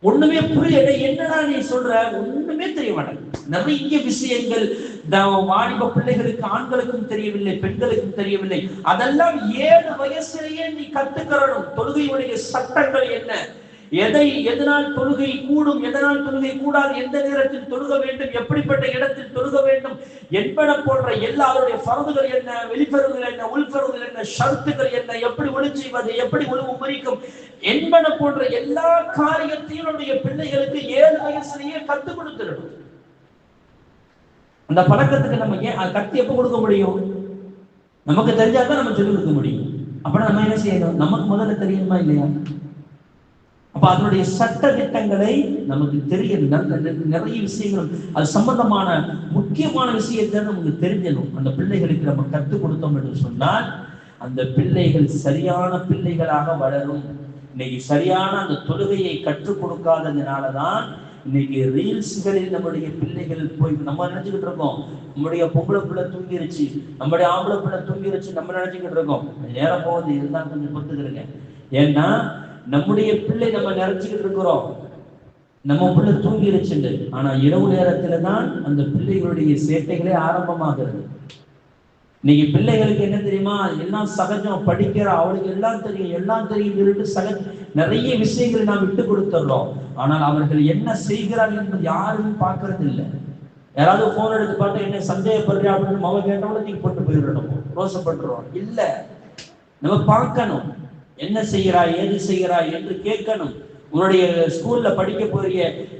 ஒண்ணுமே புரியல. என்னடா நீ சொல்ற? ஒண்ணுமே தெரிய மாட்டேங்குது. நிறைய விஷயங்கள் வாலிப பிள்ளைகளுக்கு, ஆண்களுக்கும் தெரியவில்லை, பெண்களுக்கும் தெரியவில்லை. அதெல்லாம் 7 வயசுலயே நீ கத்துக்கிறணும். தொழுகையுடைய சட்டங்கள் என்ன, எதனால் தொழுகை கூடும், எதனால் தொழுகை கூடாது, எந்த நேரத்தில் தொழுக வேண்டும், எப்படிப்பட்ட இடத்தில் தொழுக வேண்டும் என்பன போன்ற எல்லாருடைய ஃபர்துகள் என்ன, வெளிஃபர்துகள் என்ன, உள்ஃபர்துகள் என்ன, ஷர்த்துகள் என்ன, எப்படி ஒளி செய்வது, எப்படி ஒழுங்கு முறிக்கும் என்பன போன்ற எல்லா காரியத்தையும் நம்முடைய பிள்ளைகளுக்கு 7 வயசுலயே கற்றுக் கொடுத்துடணும். அந்த பழக்கத்துக்கு நம்ம ஏன் கத்து எப்ப கொடுக்க முடியும்? நமக்கு தெரிஞ்சாதான் நம்ம சொல்லிக் கொடுக்க முடியும். அப்படின்னா நம்ம என்ன செய்யணும்? நமக்கு முதல்ல தெரியுமா இல்லையா? அப்ப அதனுடைய சட்ட திட்டங்களை நமக்கு தெரியணும். நிறைய விஷயங்கள் அது சம்பந்தமான முக்கியமான விஷயத்தை நமக்கு தெரிஞ்சணும். அந்த பிள்ளைகளுக்கு நம்ம கற்றுக் கொடுத்தோம் என்று சொன்னால் அந்த பிள்ளைகள் சரியான பிள்ளைகளாக வளரும். இன்னைக்கு சரியான அந்த தொழுகையை கற்றுக் கொடுக்காததுனாலதான் இன்னைக்கு ரீல்ஸ்களில் நம்முடைய பிள்ளைகள் போய் நம்ம நினைச்சுக்கிட்டு இருக்கோம், நம்முடைய பொம்பளை பிள்ளை தூங்கிருச்சு, நம்முடைய ஆம்பளை பிள்ளை தூங்கிருச்சு, நம்ம நினைச்சுக்கிட்டு இருக்கோம். நேரம் போகுது, இருந்தாலும் கொஞ்சம் பொறுத்துக்கிறேங்க. ஏன்னா நம்முடைய பிள்ளை நம்ம நினைச்சுக்கிட்டு இருக்கிறோம் நம்ம பிள்ளை தூங்கிருச்சுண்டு. ஆனா இரவு நேரத்துல தான் அந்த பிள்ளைகளுடைய சேட்டைகளே ஆரம்பமாகிறது. இன்னைக்கு பிள்ளைகளுக்கு என்ன தெரியுமா? எல்லாம் சகஜம், படிக்கிற அவளுக்கு எல்லாம் தெரியும் நிறைய விஷயங்களை நாம் விட்டு கொடுத்துடுறோம். ஆனால் அவர்கள் என்ன செய்கிறார்கள் என்பது யாரும் பார்க்கறது இல்லை. யாராவது போன் எடுத்து பார்த்து என்ன சந்தேகப்படுறியா அப்படின்னு மவ கேட்டவங்கள நீங்க போட்டு போயிடணும், ரோசப்பட்டுருவோம். இல்ல, நம்ம பார்க்கணும், என்ன செய்கிறாய், ஏது செய்கிறாய் என்று கேட்கணும். உன்னுடைய ஸ்கூல்ல படிக்க போறிய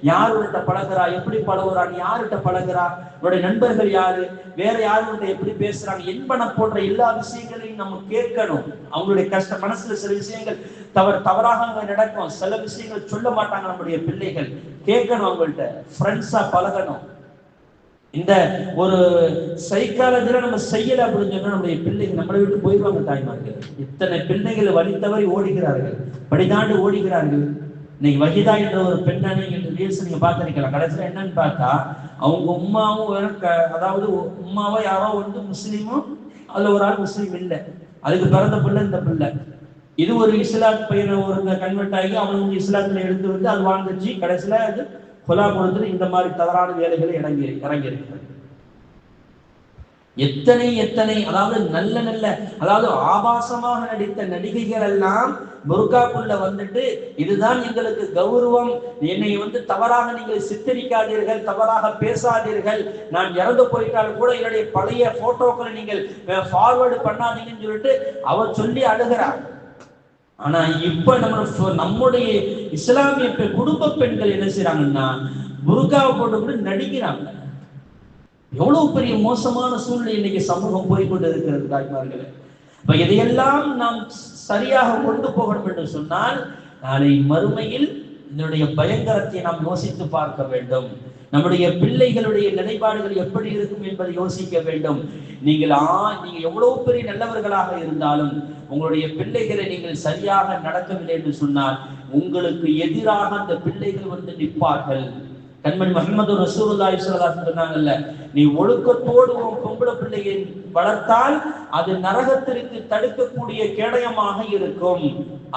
யாருகிட்ட பழகுறா, எப்படி பழகுறான், யாருகிட்ட பழகுறா, உன்னுடைய நண்பர்கள் யாரு, வேற யாருகிட்ட எப்படி பேசுறாங்க என்பன போன்ற எல்லா விஷயங்களையும் வார்த்தைகளையும் நம்ம கேட்கணும். அவங்களுடைய கஷ்ட மனசுல சில விஷயங்கள் தவறாக அங்க நடக்கும், சில விஷயங்கள் சொல்ல மாட்டாங்க. நம்முடைய பிள்ளைகள் கேட்கணும், அவங்கள்ட்ட ஃப்ரெண்ட்ஸா பழகணும். இந்த ஒரு சைக்காலஜில நம்ம செய்யல அப்படின்னு சொன்னா நம்முடைய பிள்ளைகள் நம்மளை விட்டு போயிடுவாங்க. தாய்மார்கள் இத்தனை பிள்ளைகள் வழி தவறி ஓடுகிறார்கள், படிதாண்டு ஓடுகிறார்கள். இன்னைக்கு வஹிதா என்ற ஒரு பெண்ணை ரீல்ஸ் நீங்க பார்த்திருக்கலாம். கடைசியில் என்னன்னு பார்த்தா அவங்க உம்மாவும் அதாவது உம்மாவோ யாரோ வந்து முஸ்லீமும், அதுல ஒரு ஆள் முஸ்லீம் இல்லை, அதுக்கு பிறந்த பிள்ளை இந்த பிள்ளை. இது ஒரு இஸ்லாத் பையனை ஒரு கன்வெர்ட் ஆகி அவங்க இஸ்லாத்துல எடுத்து வந்து அது வாழ்ந்துச்சு. கடைசியில அது கொலா கொடுத்து இந்த மாதிரி தவறான வேலைகளை இறங்கி இருக்கிறது. எத்தனை அதாவது நல்ல அதாவது ஆபாசமாக நடித்த நடிகைகள் எல்லாம் புர்காக்குள்ள வந்துட்டு இதுதான் எங்களுக்கு கௌரவம், என்னை வந்து தவறாக நீங்கள் சித்தரிக்காதீர்கள், தவறாக பேசாதீர்கள், நான் இறந்து போயிட்டாலும் கூட என்னுடைய பழைய போட்டோக்களை நீங்கள் ஃபார்வர்டு பண்ணாதீங்கன்னு சொல்லிட்டு அவர் சொல்லி அழுகிறார். ஆனா இப்ப நம்முடைய இஸ்லாமிய குடும்ப பெண்கள் என்ன செய்யறாங்கன்னா புர்காவை போட்டு நடிக்கிறாங்க. எவ்வளவு பெரிய மோசமான சூழ்நிலை இன்னைக்கு சமூகம் போய்கொண்டு இருக்கிறது தாய்மார்களே. இப்ப இதையெல்லாம் நாம் சரியாக கொண்டு போகணும் என்று சொன்னால் நாளை மறுமையில் இதனுடைய பயங்கரத்தை நாம் யோசித்து பார்க்க வேண்டும். நம்முடைய பிள்ளைகளுடைய நிலைப்பாடுகள் எப்படி இருக்கும் என்பதை யோசிக்க வேண்டும். நீங்கள் எவ்வளவு பெரிய நல்லவர்களாக இருந்தாலும் உங்களுடைய பிள்ளைகளை நீங்கள் சரியாக நடக்கவில்லை என்று சொன்னால் உங்களுக்கு எதிராக அந்த பிள்ளைகள் வந்து நிற்பார்கள். கண்மணி முஹம்மது ரசூலுல்லாஹி ஸல்லல்லாஹு அலைஹி வஸல்லம் சொன்னாங்கல்ல, நீ ஒழுக்கத்தோடு உன் பொம்பளை பிள்ளையை வளர்த்தால் அது நரகத்திற்கு தடுக்கக்கூடிய கேடயமாக இருக்கும்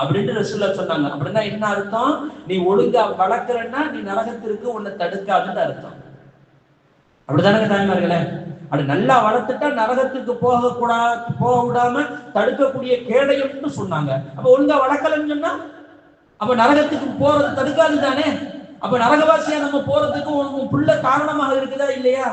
அப்படின்னு ரசூலுல்லாஹ் சொன்னாங்க. அப்படின்னா என்ன அர்த்தம்? நீ ஒழுங்கா வளர்க்கிறன்னா நீ நரகத்திற்கு உன்னை தடுக்காதுன்னு அர்த்தம். அப்படித்தானே தாய்மார்களே? அது நல்லா வளர்த்துட்டா நரகத்துக்கு போக விடாம தடுக்கக்கூடிய கேடயம்னு சொன்னாங்க. அப்ப ஒழுங்கா வளர்க்கலன்னு சொன்னா அப்ப நரகத்துக்கு போறது தடுக்காது தானே? அப்ப நரகவாசியா நம்ம போறதுக்கு உன் புள்ள காரணமாக இருக்குதா இல்லையா?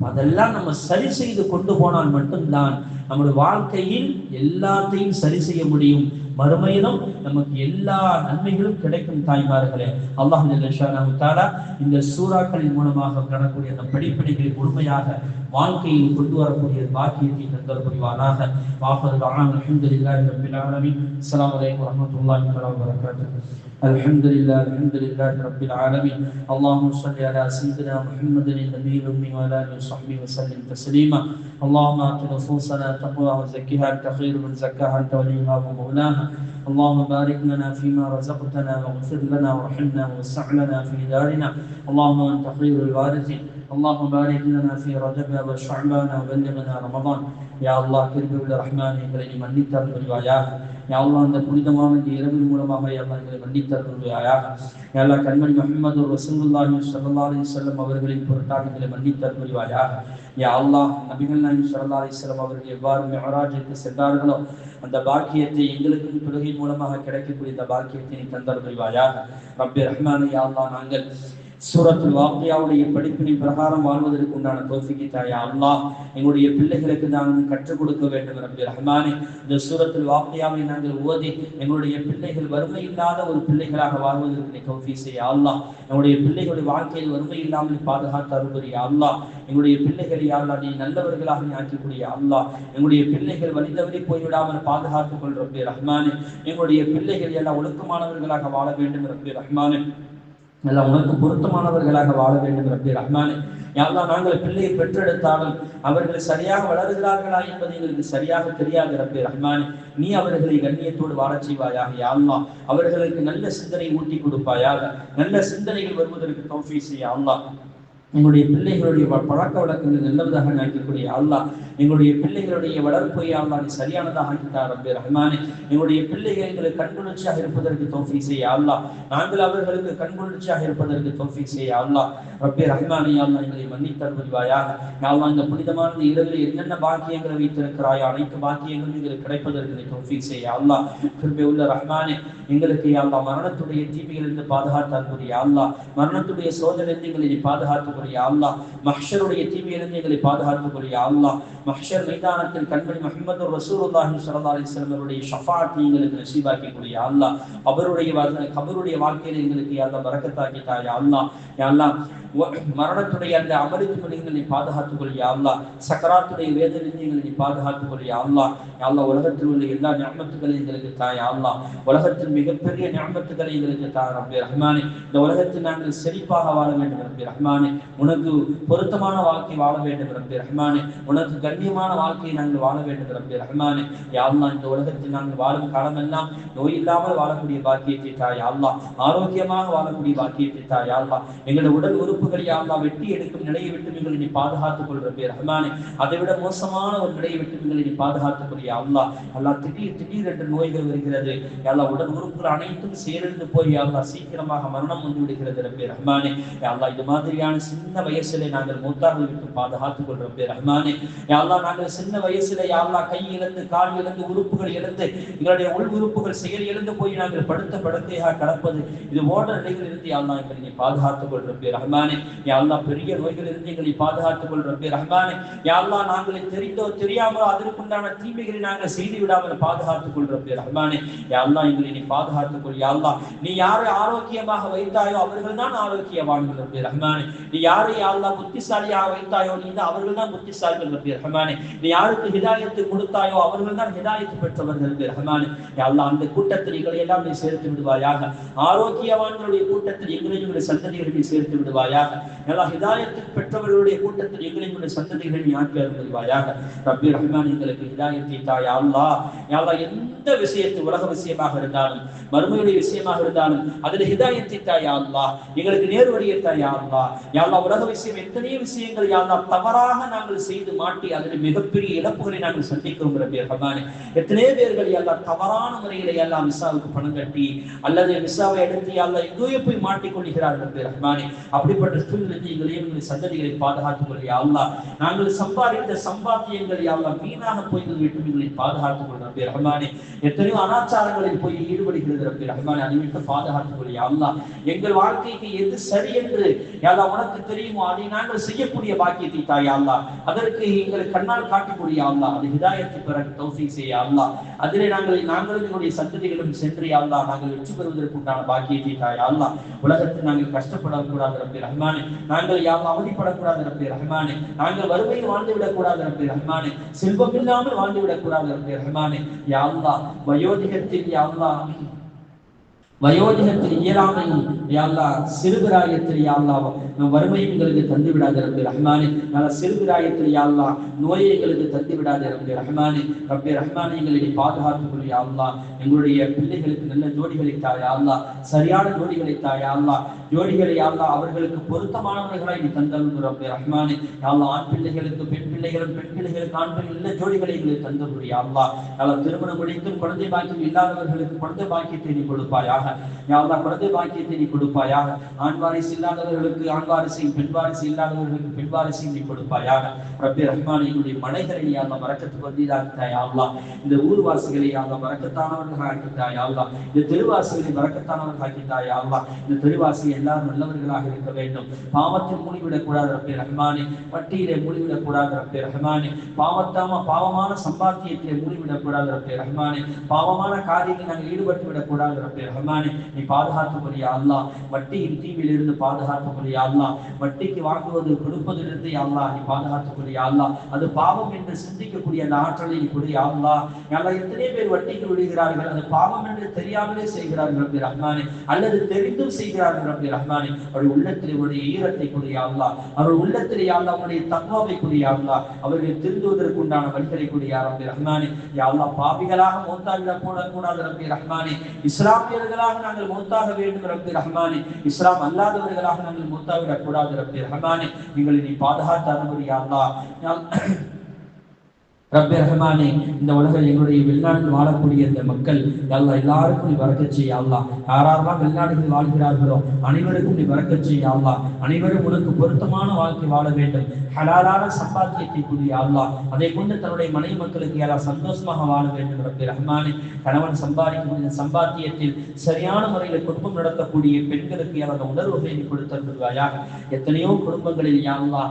அதெல்லாம் நம்ம சரி செய்து கொண்டு போனால் மட்டும்தான் நம்முடைய வாழ்க்கையில் எல்லாத்தையும் சரி செய்ய முடியும். மறுமையிலும் நமக்கு எல்லா நன்மைகளும் கிடைக்கும் தாய்மார்களே. அல்லாஹ் ஜல்ல ஷானஹு தஆலா இந்த சூறாக்களின் மூலமாக பெறக்கூடிய அந்த படிப்பினைகளை முழுமையாக வாழ்க்கையில் கொண்டு வரக்கூடிய பாக்கியத்தை தந்தல் புரிவானாக. வாஃபர் தஆலா அல்ஹம்துலில்லாஹி ரப்பில் ஆலமீன். அஸ்ஸலாமு அலைக்கும் வரஹ்மத்துல்லாஹி வபரகாத்துஹு. الحمد لله رب العالمين. اللهم صل على سيدنا محمد النبي الأمي وعلى آله وصحبه وسلم تسليما. اللهم آت نفوسنا تقواها وزكها أنت خير من زكاها أنت وليها ومولاها. اللهم بارك لنا فيما رزقتنا واغفر لنا وارحمنا ووسع لنا في دارنا. اللهم أنت خير الوارثين. اللهم بارك لنا في رجب وشعبان وبلغنا رمضان. يا الله கிருபையுள்ள ரஹ்மானே, எங்களை நீ மன்னித்தருள் புரிவாயாக. யா அல்லாஹ் அந்த புனிதமான இந்த இரவின் மூலமாக யா அல்லாஹ் எங்களை மன்னித்தருள் புரிவாயாக. யா அல்லாஹ் கண்மணி முஹம்மது ரசூலுல்லாஹி ஸல்லல்லாஹு அலைஹி வஸல்லம் அவர்களின் பொருட்டாக எங்களை மன்னித்தருள் புரிவாயாக. யா அல்லாஹ் நபிகள் நாயகம் ஸல்லல்லாஹு அலைஹி வஸல்லம் அவர்கள் எவ்வாறு மிஅராஜுக்கு சென்றார்களோ அந்த பாக்கியத்தை எங்களுக்கும் தொழுகையின் மூலமாக கிடைக்கக்கூடிய இந்த பாக்கியத்தை நீ தந்தருள் புரிவாயாக. ரப்பி ரஹ்மானே, யா அல்லாஹ் நாங்கள் சூரத்துல் வாக்கியாவுடைய படிப்பினை பிரகாரம் வாழ்வதற்கு உண்டான தௌஃபீக் தாயா அல்லாஹ் எங்களுடைய பிள்ளைகளுக்கு நாங்கள் கற்றுக் கொடுக்க வேண்டும். ரப்பி ரஹ்மானே, இந்த சூரத்துல் வாக்கியாவை நாங்கள் ஓதி எங்களுடைய பிள்ளைகள் வறுமை இல்லாத ஒரு பிள்ளைகளாக வாழ்வதற்கு நீ தௌஃபீக் செய்ய அல்லாஹ். எங்களுடைய பிள்ளைகளுடைய வாழ்க்கையில் வறுமை இல்லாமல் பாதுகாத்து அருள்புரிய அல்லாஹ். எங்களுடைய பிள்ளைகளை அல்லாஹ் நீ நல்லவர்களாக நீ ஆக்கிக்கூடிய அல்லாஹ். எங்களுடைய பிள்ளைகள் வழிதவறி போய்விடாமல் பாதுகாத்துக் கொள் ரப்பி ரஹ்மானே. எங்களுடைய பிள்ளைகள் எல்லாம் ஒழுக்கமானவர்களாக வாழ வேண்டும் ரப்பி ரஹ்மானே. எல்லாம் உனக்கு பொருத்தமானவர்களாக வாழ வேண்டும் ரப்பி ரஹ்மானே. யா அல்லாஹ் நாங்கள் பிள்ளையை பெற்றெடுத்தாலும் அவர்கள் சரியாக வளருகிறார்களா என்பது எங்களுக்கு சரியாக தெரியாது ரப்பி ரஹ்மானே. நீ அவர்களை கண்ணியத்தோடு வாழச் செய்வாயாக. யா அல்லாஹ் அவர்களுக்கு நல்ல சிந்தனை ஊட்டி கொடுப்பாயாக. நல்ல சிந்தனைகள் வருவதற்கு தௌஃபீக் செய்ய அல்லாஹ். எங்களுடைய பிள்ளைகளுடைய பழக்க வழக்கங்கள் நல்லதாக ஆக்கக்கூடிய அல்லாஹ். எங்களுடைய பிள்ளைகளுடைய வளர்ப்பை அல்லாஹ் நீ சரியானதாக ஆக்கிட்டார் ரப்பி ரஹ்மானே. எங்களுடைய பிள்ளைகள் எங்களுக்கு கண்குளிர்ச்சியாக இருப்பதற்கு தௌஃபீக் செய்ய அல்லாஹ். நாங்கள் அவர்களுக்கு கண்குளிர்ச்சியாக இருப்பதற்கு தௌஃபீக் செய்ய அல்லாஹ். ரப்பி ரஹ்மானே, அல்லாஹ் எங்களை மன்னித்தருள் புரிவாயாக. அல்லாஹ் இந்த புனிதமான இரவில் என்னென்ன பாக்கியங்களை வைத்திருக்கிறாயோ அனைத்து பாக்கியங்களும் எங்களுக்கு கிடைப்பதற்கு நீ தௌஃபீக் செய்ய அல்லாஹ். கிருபை உள்ள ரஹ்மானே, எங்களுக்கு அல்லாஹ் மரணத்துடைய தீமைகளிலிருந்து பாதுகாத்தால் புரிய அல்லாஹ். மரணத்துடைய சோதனையிலிருந்து எங்களை நீ பாதுகாத்து யா அல்லாஹ். மஹ்ஷருடைய தீமையிலிருந்து எங்களை பாதுகாத்துக் கொள் யா அல்லாஹ். மஹ்ஷர் மைதானத்தில் கண்மணி முஹம்மது ரசூலுல்லாஹி ஸல்லல்லாஹு அலைஹி வஸல்லம் அவருடைய ஷஃபாஅத்தை எங்களுக்கு நசீபாக்கி கொள் யா அல்லாஹ். அவருடைய வாழ்க்கையில எங்களுக்கு யா அல்லாஹ் பரக்கத்தாக்கி தா யா அல்லாஹ். யா அல்லாஹ் மரணத்துடைய அந்த அமளித்து நீ பாதுகாத்துக் கொள் யா அல்லாஹ். சக்கராத்துடைய வேதனை நீ பாதுகாத்துக் கொள் யா அல்லாஹ். யா அல்லாஹ், உலகத்தில் உள்ள எல்லா நிஅமத்துகளையும் எங்களுக்கு தா யா அல்லாஹ். உலகத்தில் மிகப்பெரிய நிஅமத்துகளை எங்களுக்கு தா ரப்பே ரஹ்மானே. இந்த உலகத்தில் நாங்கள் செழிப்பாக வாழ வேண்டும் ரப்பே ரஹ்மானே. உனக்கு பொருத்தமான வாழ்க்கை வாழ வேண்டும் ரப்பே ரஹ்மானே. உனக்கு கண்ணியமான வாழ்க்கையை நாங்கள் வாழ வேண்டும் ரப்பே ரஹ்மானே. யா அல்லாஹ், இந்த உலகத்தில் நாங்கள் வாழும் காலமெல்லாம் நோய் இல்லாமல் வாழக்கூடிய பாக்கியத்தை தா யா அல்லாஹ். ஆரோக்கியமாக வாழக்கூடிய பாக்கியத்தை தா யா அல்லாஹ். எங்களுடைய உடல் உறுப்புகள் யா அல்லாஹ் வெட்டி எடுக்கும் நிலையை விட்டு எங்களை நீ பாதுகாத்துக் கொள் ரப்பே ரஹ்மானே. அதை விட மோசமான ஒரு நிலையை விட்டு எங்களை நீ பாதுகாத்துக் கொள் யா அல்லாஹ். அல்லாஹ், திடீர் என்று நோய்கள் வருகிறது யா அல்லாஹ். உடல் உறுப்புகள் அனைத்தும் சேர்ந்து போய் யா அல்லாஹ் சீக்கிரமாக மரணம் வந்து விடுகிறது ரப்பே ரஹ்மானே. யா அல்லாஹ், இது மாதிரியான சின்ன வயசிலே நாங்கள் மூத்தார்கள் விட்டு பாதுகாத்துக் கொள் ரப்பே ரஹ்மானே. யா அல்லாஹ், நாங்கள் சின்ன வயசிலே யா அல்லாஹ் கை இழந்து கால் இழந்து உறுப்புகள் இழந்து எங்களுடைய உள் உறுப்புகள் செயல் இழந்து போய் நாங்கள் படுத்த படுக்கையாக கடப்பது இது போன்ற நிலைகள் இருந்து யா அல்லாஹ் எங்களை நீ பாதுகாத்துக் கொள் ரப்பே ரஹ்மானே. யா அல்லாஹ், பெரிய நோய்கள் இருந்து எங்களை பாதுகாத்துக் கொள் ரப்பே ரஹ்மானே. யா அல்லாஹ், நாங்கள் தெரிந்தோ தெரியாமலோ அதற்குண்டான தீமைகளை நாங்கள் செய்து விடாமல் பாதுகாத்துக் கொள் ரப்பே ரஹ்மானே. யா அல்லாஹ், எங்களை நீ பாதுகாத்துக் கொள் யா அல்லாஹ். நீ யாரை ஆரோக்கியமாக வைத்தாயோ அவர்கள் தான் ஆரோக்கியவான்கள் ரப்பே ரஹ்மானே. நீ யாரை யா அல்லாஹ் புத்திசாலியாக வைத்தாயோ நீ அவர்கள் தான் புத்திசாலிகள் ரப்பே ரஹ்மானே. நீ யாருக்கு ஹிதாயத்தை கொடுத்தாயோ அவர்கள் தான் ஹிதாயத்து பெற்றவர்கள் ரப்பே ரஹ்மானே. யா அல்லாஹ், அந்த கூட்டத்தில் எங்களை எல்லாம் நீ சேர்த்து விடுவாயாக. ஆரோக்கியவான்களுடைய கூட்டத்தில் எங்களுடைய சந்ததிகளை சேர்த்து விடுவாயாக. எல்லா ஹிதாயத்துக்கு பெற்றவர்களுடைய கூட்டத்தில் எங்களுடைய சந்ததிகளை நீ ஆக்கி அருள்வாயாக ரப்பே ரஹ்மானே. எங்களுக்கு ஹிதாயத்தை தா யா அல்லாஹ். யா அல்லாஹ், எந்த விஷயத்து உலக விஷயமாக இருந்தாலும் மறுமையுடைய விஷயமாக இருந்தாலும் அதில் ஹிதாயத்தை தா யா அல்லாஹ். எங்களுக்கு நேர்வழியை தா யா அல்லாஹ். யா அல்லாஹ், உலக விஷயம் எத்தனையோ விஷயங்கள் யா அல்லாஹ் தவறாக நாங்கள் செய்து மாட்டி அதில் மிகப்பெரிய இழப்புகளை நாங்கள் சந்திக்கிறோம் ரப்பே ரஹ்மானே. எத்தனையோ பேர்கள் யா அல்லாஹ் தவறான முறையில் யா அல்லாஹ் விசாவுக்கு பணம் கட்டி அல்லது விசாவை எடுத்து யா அல்லாஹ் எங்கேயோ போய் மாட்டிக்கொள்கிறார்கள் ரப்பே ரஹ்மானே. அப்படிப்பட்ட சூழ்நிலையில் எங்களையும் சந்ததிகளை பாதுகாத்துக் கொள் யா அல்லாஹ். நாங்கள் சம்பாதித்த சம்பாத்தியங்கள் யா அல்லாஹ் வீணாக போய் விட்டு எங்களை பாதுகாத்துக் கொள் ரப்பே ரஹ்மானே. எத்தனையோ அனாச்சாரங்களில் போய் ஈடுபடுகிறது ரப்பே ரஹ்மானே. அதை விட்டு பாதுகாத்துக் கொள் யா அல்லாஹ். எங்கள் வாழ்க்கைக்கு எது சரி என்று யா அல்லாஹ் உனக்கு தெரியுமோ அதை நாங்கள் செய்யக்கூடிய பாக்கியத்தை தா யா அல்லாஹ். அதற்கு எங்கள் கண்ணால் காட்டக்கூடிய யா அல்லாஹ். அது ஹிதாயத்தை பெற தௌஃபீக் செய்ய யா அல்லாஹ். அதிலே நாங்களும் எங்களுடைய சந்ததிகளும் சென்று யா அல்லாஹ் நாங்கள் வெற்றி பெறுவதற்கு உண்டான பாக்கியத்தை தா யா அல்லாஹ். உலகத்தில் நாங்கள் கஷ்டப்படக்கூடாது ரப்பே ரஹ்மானே. நாங்கள் யா அல்லாஹ் அவதிப்படக்கூடாது ரப்பே ரஹ்மானே. நாங்கள் வறுமையில் வாழ்ந்து விடக்கூடாது ரப்பே ரஹ்மானே. செல்வம் இல்லாமல் வாழ்ந்து விடக்கூடாது ரப்பே ரஹ்மானே. யா அல்லாஹ், வயோதிகத்தில் யா அல்லாஹ் வயோதிகத்தில் இயலாமையும் யா அல்லாஹ் சிறுபிராயத்தில் யா அல்லாஹ் வறுமையும் எங்களுக்கு தந்து விடாத ரப்பே ரஹ்மானே. நல்ல சிறுபிராயத்தில் யா அல்லாஹ் நோயை எங்களுக்கு தந்து விடாத ரப்பே ரஹ்மானே. ரப்பே ரஹ்மானே, எங்களை பாதுகாத்துக் கொள் யா அல்லாஹ். எங்களுடைய பிள்ளைகளுக்கு நல்ல ஜோடிகளை தா யா அல்லாஹ். சரியான ஜோடிகளை தா யா அல்லாஹ். ஜோடிகளை யா அல்லாஹ் அவர்களுக்கு பொருத்தமானவர்களாய் நீ தந்தருள் ரப்பே ரஹ்மானே. யா அல்லாஹ், ஆண் பிள்ளைகளுக்கு பெண் பிள்ளைகளும் பெண் பிள்ளைகளுக்கு ஆண் பிள்ளைகள் நல்ல ஜோடிகளை எங்களுக்கு தந்தருள் யா அல்லாஹ். அல்லாஹ், திருமணம் முடித்தும் குழந்தை பாக்கியம் இல்லாதவர்களுக்கு குழந்தை பாக்கியத்தை நீ கொடுப்பாயாக யா அல்லாஹ். குழந்தை பாக்கியத்தை நீ கொடுப்பாயாக. ஆண் வாரிசு இல்லாதவர்களுக்கு ஆண் வாரிசையும் பெண் வாரிசு இல்லாதவர்களுக்கு பெண் வாரிசையும் நீ கொடுப்பாயாக ரப்பே ரஹ்மானே. என்னுடைய மனைகளை யா அல்லாஹ் பரக்கத்து வந்தீராக யா அல்லாஹ். இந்த ஊர்வாசிகளை யா அல்லாஹ் பரக்கத்தானவர்கள் ஆக்கித்தா யா அல்லாஹ். இந்த தெருவாசிகளை பரக்கத்தானவர்கள் ஆக்கித்தா யா அல்லாஹ். இந்த தெருவாசி எல்லாரும் நல்லவர்களாக இருக்க வேண்டும். பாவத்தில் மூழ்கிவிடக் கூடாது ரப்பே ரஹ்மானே. வட்டியிலே மூழ்கிவிடக் கூடாது ரப்பே ரஹ்மானே. பாவமான சம்பாத்தியத்திலே மூழ்கிவிடக் கூடாது ரப்பே ரஹ்மானே. பாவமான காரியத்தில் நாங்கள் ஈடுபட்டு விடக் கூடாது ரப்பே ரஹ்மானே. நீ பாதுகாத்துக் கொள் யா அல்லாஹ். வட்டியின் தீவில் இருந்து பாதுகாத்துக் கொள் யா அல்லாஹ். வட்டிக்கு வாங்குவது கொடுப்பதிலிருந்து யா அல்லாஹ் நீ பாதுகாத்துக் கொள் யா அல்லாஹ். அது பாவம் என்று சிந்திக்கக்கூடிய அந்த ஆற்றலை நீ கொடு யா அல்லாஹ். எத்தனை பேர் வட்டிக்கு விடுகிறார்கள், அது பாவம் என்று தெரியாமலே செய்கிறார்கள் ரப்பே ரஹ்மானே. அல்லது தெரிந்தும் செய்கிறார்கள் ரப்பே ரஹ்மானே. அவருடைய உள்ளத்தில் உடைய ஈரத்தை கொடு யா அல்லாஹ். அவருடைய உள்ளத்தில் யா அல்லாஹ் உடைய தக்வாவை கொடு யா அல்லாஹ். அவர்கள் திருந்துவதற்கு உண்டான வழிகளை கொடு யா ரப்பே ரஹ்மானே. யா அல்லாஹ், பாவிகளாக மௌத்தாகிவிடக் கூடாது ரப்பே ரஹ்மானே. இஸ்லாமியர்களாக நாங்கள் மௌத்தாக வேண்டும் ரப்பே ரஹ்மானே. இஸ்லாம் அல்லாதவர்களாக நாங்கள் மௌத்தாகிவிடக் கூடாது ரப்பே ரஹ்மானே. எங்களை நீ பாதுகாத்து அனுமதி யா அல்லாஹ். ரப்பே ரஹ்மானே, இந்த உலகில் எங்களுடைய வெளிநாட்டில் வாழக்கூடிய இந்த மக்கள் அல்லாஹ் எல்லாருக்கும் நீ பரக்கத் செய்ய அல்லாஹ். யாரெல்லாம் வெளிநாடுகளில் வாழ்கிறார்களோ அனைவருக்கும் நீ பரக்கத் செய்ய அல்லாஹ். அனைவரும் உனக்கு பொருத்தமான வாழ்க்கை வாழ வேண்டும். ஹலாலான சம்பாத்தியத்தை கூடிய அல்லாஹ் அதை கொண்டு தன்னுடைய மனைவி மக்களுக்கு எல்லாம் சந்தோஷமாக வாழ வேண்டும் ரப்பே ரஹ்மானே. கணவன் சம்பாதிக்கக்கூடிய சம்பாத்தியத்தில் சரியான முறையில் குடும்பம் நடத்தக்கூடிய பெண்களுக்கு அந்த உணர்வுகளை நீ கொடுத்தருள்வாயாக. எத்தனையோ குடும்பங்களில் யா அல்லாஹ்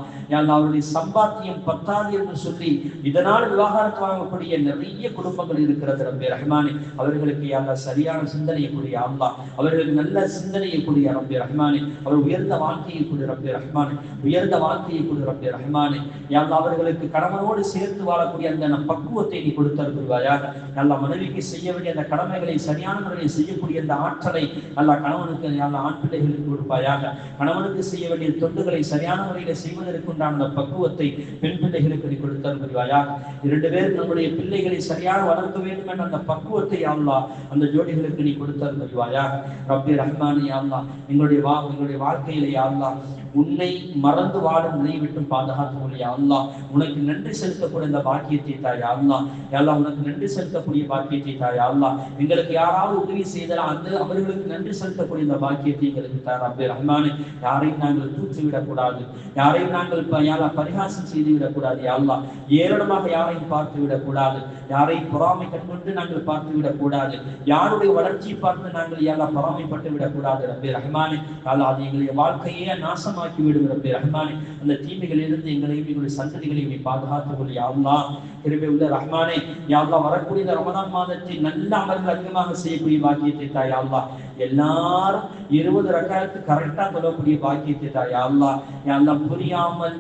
அவருடைய சம்பாத்தியம் பத்தாது என்று சொல்லி இதனால் விவாகரத்து வாங்கக்கூடிய நிறைய குடும்பங்கள் இருக்கிறது ரப்பே ரஹ்மானே. அவர்களுக்கு யா அல்லாஹ் சரியான சிந்தனையை கூடிய அல்லாஹ், அவர்களுக்கு நல்ல சிந்தனையை கூடிய ரப்பே ரஹ்மானே. அவர் உயர்ந்த வாழ்க்கையை கூடிய ரப்பே ரஹ்மானே, உயர்ந்த வாழ்க்கையை கூடிய ரப்பே ரஹ்மானே. யா அல்லாஹ் அவர்களுக்கு கணவனோடு சேர்த்து வாழக்கூடிய அந்த பக்குவத்தை நீ கொடுத்தருள்வாயாக. நல்ல மனைவிக்கு செய்ய வேண்டிய அந்த கடமைகளை சரியான முறையில் செய்யக்கூடிய அந்த ஆற்றலை நல்ல கணவனுக்கு நல்ல ஆண் பிள்ளைகளுக்கு கொடுப்பாயாக. கணவனுக்கு செய்ய வேண்டிய தொண்டுகளை சரியான முறையில் செய்வதற்குண்டான அந்த பக்குவத்தை பெண் பிள்ளைகளுக்கு நீ கொடுத்தருள்வாயாக. 2 பேர் நம்முடைய பிள்ளைகளை சரியாக வளர்க்க வேண்டும் என்ற அந்த பக்குவத்தை அல்லாஹ் அந்த ஜோடிகளுக்கு நீ கொடுத்தருள்வாயாக. ரப்பே ரஹ்மானே யா அல்லாஹ் எங்களுடைய வாழ்க்கையிலே யா அல்லாஹ் உன்னை மறந்து வாழும் நிலையை விட்டு பாதுகாத்து யா அல்லாஹ். உனக்கு நன்றி செலுத்தக்கூடிய இந்த பாக்கியத்தை தாய் யா அல்லாஹ். யா அல்லாஹ் உனக்கு நன்றி செலுத்தக்கூடிய பாக்கியத்தை தாய் யா அல்லாஹ். எங்களுக்கு யாராவது உதவி செய்தால் அவர்களுக்கு நன்றி செலுத்தக்கூடிய இந்த பாக்கியத்தை எங்களுக்கு தாய் ரப்பே ரஹ்மானே. யாரையும் நாங்கள் தூற்றிவிடக்கூடாது, யாரையும் நாங்கள் பரிகாசம் செய்து விடக்கூடாது யா அல்லாஹ். ஏளனமாக யாரையும் பார்த்து விடக்கூடாது, யாரையும் பொறாமை கண்டு நாங்கள் பார்த்து விடக்கூடாது, யாருடைய வளர்ச்சியை பார்த்து நாங்கள் யாரெல்லாம் பொறாமைப்பட்டு விடக்கூடாது ரப்பே ரஹ்மானே. யாரெல்லாம் அது எங்களுடைய வாழ்க்கையே நாசமாக்கி விடும் ரப்பே ரஹ்மானே. அந்த தீமைகளிலிருந்து எங்களையும் எங்களுடைய சந்ததிகளையும் நீ பாதுகாத்துக் கொள் யா அல்லாஹ். கிருபை உள்ள ரஹ்மானே யா அல்லாஹ் வரக்கூடிய இந்த ரமதான் மாதத்தில் நல்ல அமல்கள் அதிகமாக செய்யக்கூடிய பாக்கியத்தை தாய் யா அல்லாஹ். எல்லாரும் 20 ரக்காயத்து கரெக்டா சொல்லக்கூடிய பாக்கியத்தை தாய் யா அல்லாஹ். யா அல்லாஹ் புரியாமல்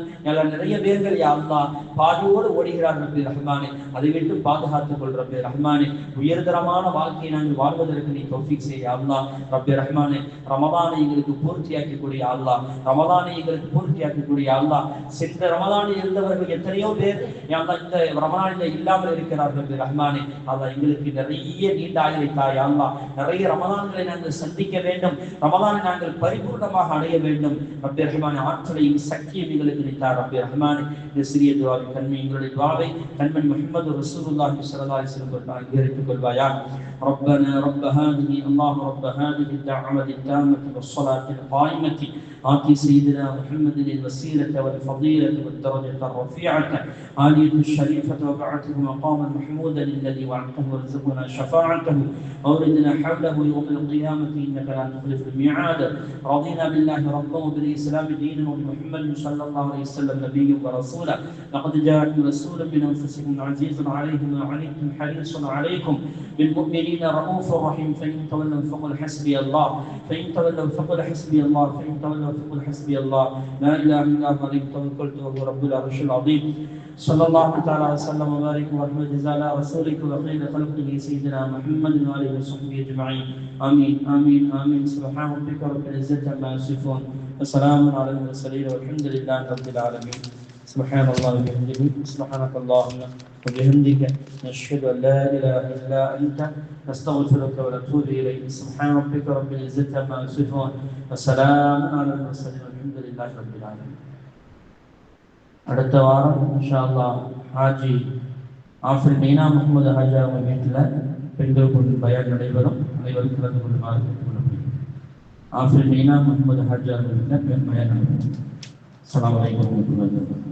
நிறைய பேர்கள் யா அல்லாஹ் பாதியோடு ஓடுகிறார் ரப்பே ரஹ்மானே. அதை விட்டு பாதுகாத்துக் கொள் ரப்பே ரஹ்மானே. உயர்தரமான வாழ்க்கையை நாங்கள் வாழ்வதற்கு நீ தௌஃபீக் செய் யா அல்லாஹ். ரப்பே ரஹ்மானே ரமதானை எங்களுக்கு பூர்த்தியாக்கி கூடிய அல்லாஹ், ரமதானை எங்களுக்கு பூர்த்தியாக்கி கூடிய அல்லாஹ். சென்ற ரமதானில் இருந்தவர்கள் எத்தனையோ பேர் யா அல்லாஹ் இந்த ரமதானில் இல்லாமல் இருக்கிறார்கள் ரப்பே ரஹ்மானே. அல்லாஹ் எங்களுக்கு நிறைய நீண்ட ஆயுளை தாய் யா அல்லாஹ். நிறைய ரமதான்களை நாங்கள் சந்திக்க வேண்டும், ரமதானை நாங்கள் பரிபூர்ணமாக அடைய வேண்டும் ரப்பே ரஹ்மானே. ஆற்றலையும் சக்தியும் எங்களுக்கு நீத்தார் ரப்பே ரஹ்மானே. இந்த சிறிய துஆவை தன்மை எங்களுடைய துஆவை கண்மணி முஹம்மது ரசூலுல்லாஹி ஸல்லல்லாஹு அலைஹி வஸல்லம் அங்கீகரித்துக் கொள்வாயா. ربنا رب هذه اللهم رب هذه الدعوة التامة والصلاة القائمة آتي سيدنا محمد الوسيلة والفضيلة والدرجة الرفيعة عالية الشريفة وبعثه مقاما محمودا الذي وعدته وارزقنا شفاعته أوردنا حوله يوم القيامة إنك لا تخلف الميعاد. رضينا بالله ربا وبالإسلام دينا وبمحمد صلى الله عليه وسلم نبيا ورسولا. لقد جاءكم رسول من أنفسكم عزيز عليه ما عنتم حريص عليكم بالمؤمنين رؤوف رحيم. فإن تولوا فقل حسبي الله، فإن تولوا فقل حسبي الله، فإن تولوا فقل حسبي الله. لا إله إلا الله عليه توكلت وهو رب العرش العظيم. صلى الله تعالى وسلم وبارك ورحمة جزاء على رسولك وخير خلقه سيدنا محمد وآله وصحبه أجمعين. آمين آمين آمين. سبحان ربك رب العزة عما يصفون وسلام على المرسلين والحمد لله رب العالمين. سبحان الله وبحمده سبحانك اللهم وبحمدك نشهد أن لا إله إلا أنت نستغفرك ونتوب إليك. سبحان ربك رب العزة عما يصفون وسلام على المرسلين والحمد لله رب العالمين. அடுத்த வாரம் இன்ஷா அல்லாஹ் ஹாஜி ஆஃபில் மீனா முகமது ஹாஜா அவங்க வீட்டில் பெண்கள் கொண்டு பயான் நடைபெறும். அனைவரும் கலந்து கொள்ளுமாறு கேட்டுக்கொள்ளப்படுகிறது. ஆஃபில் மீனா முகமது ஹாஜா அவங்க வீட்டில் பயான் நடைபெறும். அஸ்ஸலாமு அலைக்கும் வரஹ்மத்துல்லாஹி வபரகாத்துஹு.